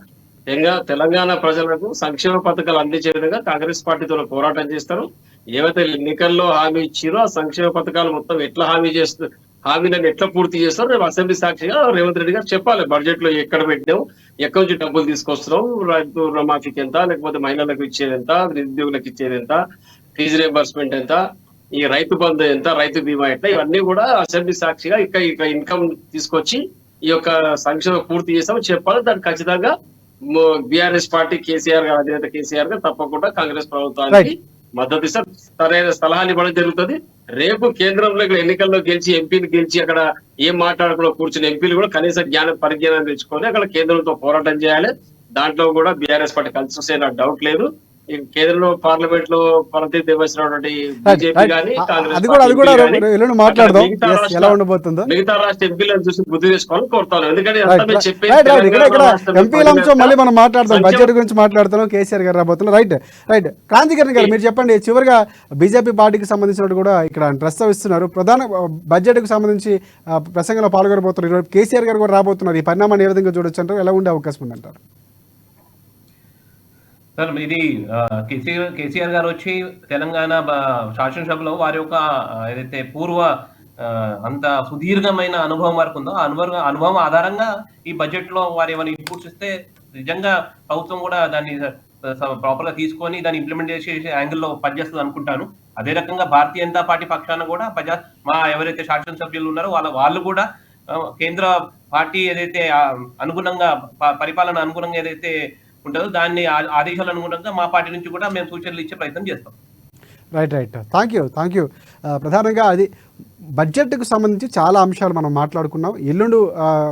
తెలంగాణ ప్రజలకు సంక్షేమ పథకాలు అందించే విధంగా కాంగ్రెస్ పార్టీతో పోరాటం చేస్తారు. ఏవైతే ఎన్నికల్లో హామీ ఇచ్చారో ఆ సంక్షేమ పథకాలు మొత్తం ఎట్లా హామీలను ఎట్లా పూర్తి చేస్తారో రేపు అసెంబ్లీ సాక్షిగా రేవంత్ రెడ్డి గారు చెప్పాలి. బడ్జెట్ లో ఎక్కడ పెట్టాం, ఎక్కడి నుంచి డబ్బులు తీసుకొస్తున్నాం, రైతు రుణమాఫీకి ఎంత, లేకపోతే మహిళలకు ఇచ్చేది ఎంత, నిరుద్యోగులకు ఇచ్చేది ఎంత, ఫీజు రియంబర్స్మెంట్ ఎంత, ఈ రైతు బంధు ఎంత, రైతు బీమా ఎట్లా, ఇవన్నీ కూడా అసెంబ్లీ సాక్షిగా ఇక ఇన్కమ్ తీసుకొచ్చి ఈ యొక్క సంక్షేమం పూర్తి చేస్తామని చెప్పాలి. దానికి ఖచ్చితంగా బీఆర్ఎస్ పార్టీ కేసీఆర్ గారు, అధినేత కేసీఆర్ గారు తప్పకుండా కాంగ్రెస్ ప్రభుత్వానికి మద్దతు ఇస్తారు, సరైన సలహాలు ఇవ్వడం జరుగుతుంది. రేపు కేంద్రంలో ఎన్నికల్లో గెలిచి ఎంపీలు గెలిచి అక్కడ ఏం మాట్లాడకుండా కూర్చుని ఎంపీలు కూడా కనీస పరిజ్ఞానం తెచ్చుకొని అక్కడ కేంద్రంతో పోరాటం చేయాలి. దాంట్లో కూడా బీఆర్ఎస్ పార్టీ కలిసి వస్తే నాకు డౌట్ లేదు. కేంద్రంలో పార్లమెంట్ లో ప్రాతినిధ్యం వహిస్తున్నటువంటి బీజేపీ గానీ మిగతా రాష్ట్ర ఎంపీలను చూసి బుద్ధి చేసుకోవాలని కోరుతాను. ఎందుకంటే ఎంపీల అంశం మళ్ళీ మనం మాట్లాడతాం, బడ్జెట్ గురించి మాట్లాడుతున్నాం, కేసీఆర్ గారు రాబోతున్నారు. రైట్ క్రాంతికిరణ్ గారు, మీరు చెప్పండి. చివరిగా బీజేపీ పార్టీకి సంబంధించినట్టు కూడా ఇక్కడ ప్రస్తావిస్తున్నారు, ప్రధాన బడ్జెట్ కు సంబంధించి ప్రసంగంలో పాల్గొనబోతున్నారు. కేసీఆర్ గారు కూడా రాబోతున్నారు. ఈ పరిణామాన్ని ఏ విధంగా చూడొచ్చు అంటారు? ఎలా ఉండే అవకాశం ఉందంటారు? సార్, ఇది కేసీఆర్ గారు వచ్చి తెలంగాణ శాసనసభలో వారి యొక్క ఏదైతే పూర్వ అంత సుదీర్ఘమైన అనుభవం వరకు ఉందో ఆ అనుభవం ఆధారంగా ఈ బడ్జెట్ లో వారు ఏమైనా ఇన్పుట్స్ ఇస్తే నిజంగా ప్రభుత్వం కూడా దాన్ని ప్రాపర్ గా తీసుకొని దాన్ని ఇంప్లిమెంట్ చేసే యాంగిల్లో పనిచేస్తుంది అనుకుంటాను. అదే రకంగా భారతీయ జనతా పార్టీ పక్షాన కూడా ఎవరైతే శాసనసభ్యులు ఉన్నారో వాళ్ళు కూడా కేంద్ర పార్టీ ఏదైతే అనుగుణంగా పరిపాలన అనుగుణంగా ఏదైతే ఉంటుందో దాన్ని ఆదేశాల అనుగుణంగా మా పార్టీ నుంచి కూడా మేము సూచనలు ఇచ్చే ప్రయత్నం చేస్తాం. రైట్. Thank you. ప్రధానంగా అది బడ్జెట్కు సంబంధించి చాలా అంశాలు మనం మాట్లాడుకున్నాం. ఎల్లుండి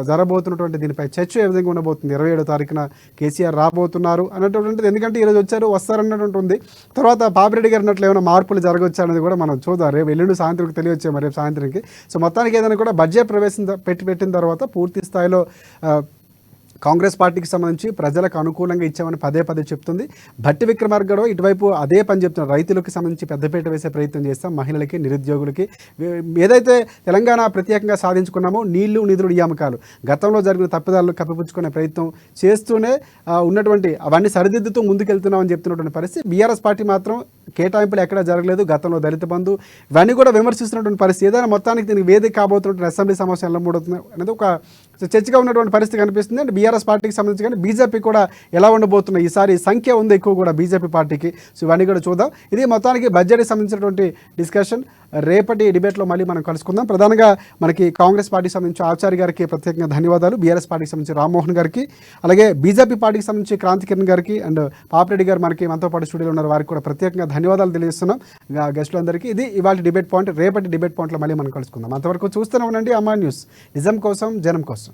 జరగబోతున్నటువంటి దీనిపై చర్చ ఏ విధంగా ఉండబోతుంది, 27వ తారీఖున కేసీఆర్ రాబోతున్నారు అన్నటువంటిది. ఎందుకంటే ఈరోజు వస్తారన్నటువంటి ఉంది. తర్వాత పాపిరెడ్డి గారు అన్నట్లు ఏమైనా మార్పులు జరగవచ్చు అనేది కూడా మనం చూద్దాం. రేపు ఎల్లుండి సాయంత్రంకి తెలియవచ్చాము, రేపు సాయంత్రంకి. సో మొత్తానికి ఏదైనా కూడా బడ్జెట్ పెట్టిన తర్వాత పూర్తి స్థాయిలో కాంగ్రెస్ పార్టీకి సంబంధించి ప్రజలకు అనుకూలంగా ఇచ్చామని పదే చెప్తుంది. భట్టి విక్రమార్క గౌడ్ ఇటువైపు అదే పని చెప్తున్నారు. రైతులకు సంబంధించి పెద్దపీట వేసే ప్రయత్నం చేస్తాం, మహిళలకి, నిరుద్యోగులకి ఏదైతే తెలంగాణ ప్రత్యేకంగా సాధించుకున్నామో నీళ్లు, నిధులు, నియామకాలు గతంలో జరిగిన తప్పిదాలను కప్పిపుచ్చుకునే ప్రయత్నం చేస్తూనే ఉన్నటువంటి అవన్నీ సరిదిద్దుతూ ముందుకెళ్తున్నామని చెప్తున్నటువంటి పరిస్థితి. బీఆర్ఎస్ పార్టీ మాత్రం కేటాయింపులు ఎక్కడా జరగలేదు, గతంలో దళిత బంధు ఇవన్నీ కూడా విమర్శిస్తున్నటువంటి పరిస్థితి. ఏదైనా మొత్తానికి దీనికి వేదిక కాబోతున్నటువంటి అసెంబ్లీ సమావేశం ఎలా మూడవుతుంది అనేది ఒక చర్చగా ఉన్నటువంటి పరిస్థితి కనిపిస్తుంది. అండ్ బీఆర్ఎస్ పార్టీకి సంబంధించి కానీ బీజేపీ కూడా ఎలా ఉండబోతున్నాయి, ఈసారి సంఖ్య ఉంది ఎక్కువ కూడా బీజేపీ పార్టీకి. సో ఇవన్నీ కూడా చూద్దాం. ఇది మొత్తానికి బడ్జెట్కి సంబంధించినటువంటి డిస్కషన్. రేపటి డిబేట్లో మళ్ళీ మనం కలుసుకుందాం. ప్రధానంగా మనకి కాంగ్రెస్ పార్టీకి సంబంధించి ఆచార్య గారికి ప్రత్యేకంగా ధన్యవాదాలు, బీఆర్ఎస్ పార్టీకి సంబంధించి రామ్మోహన్ గారికి, అలాగే బీజేపీ పార్టీకి సంబంధించి క్రాంతికిరణ్ గారికి అండ్ పాపిరెడ్డి గారు మనకి మనతో పాటు స్టూడియోలో ఉన్నారు, వారికి కూడా ప్రత్యేకంగా ధన్యవాదాలు తెలియజేస్తున్నాం గెస్టులందరికీ. ఇది ఇవాళ డిబేట్ పాయింట్. రేపటి డిబేట్ పాయింట్లో మళ్ళీ మనం కలుసుకుందాం. అంతవరకు చూస్తూనే ఉండండి అమ్మా న్యూస్, నిజం కోసం జనం కోసం.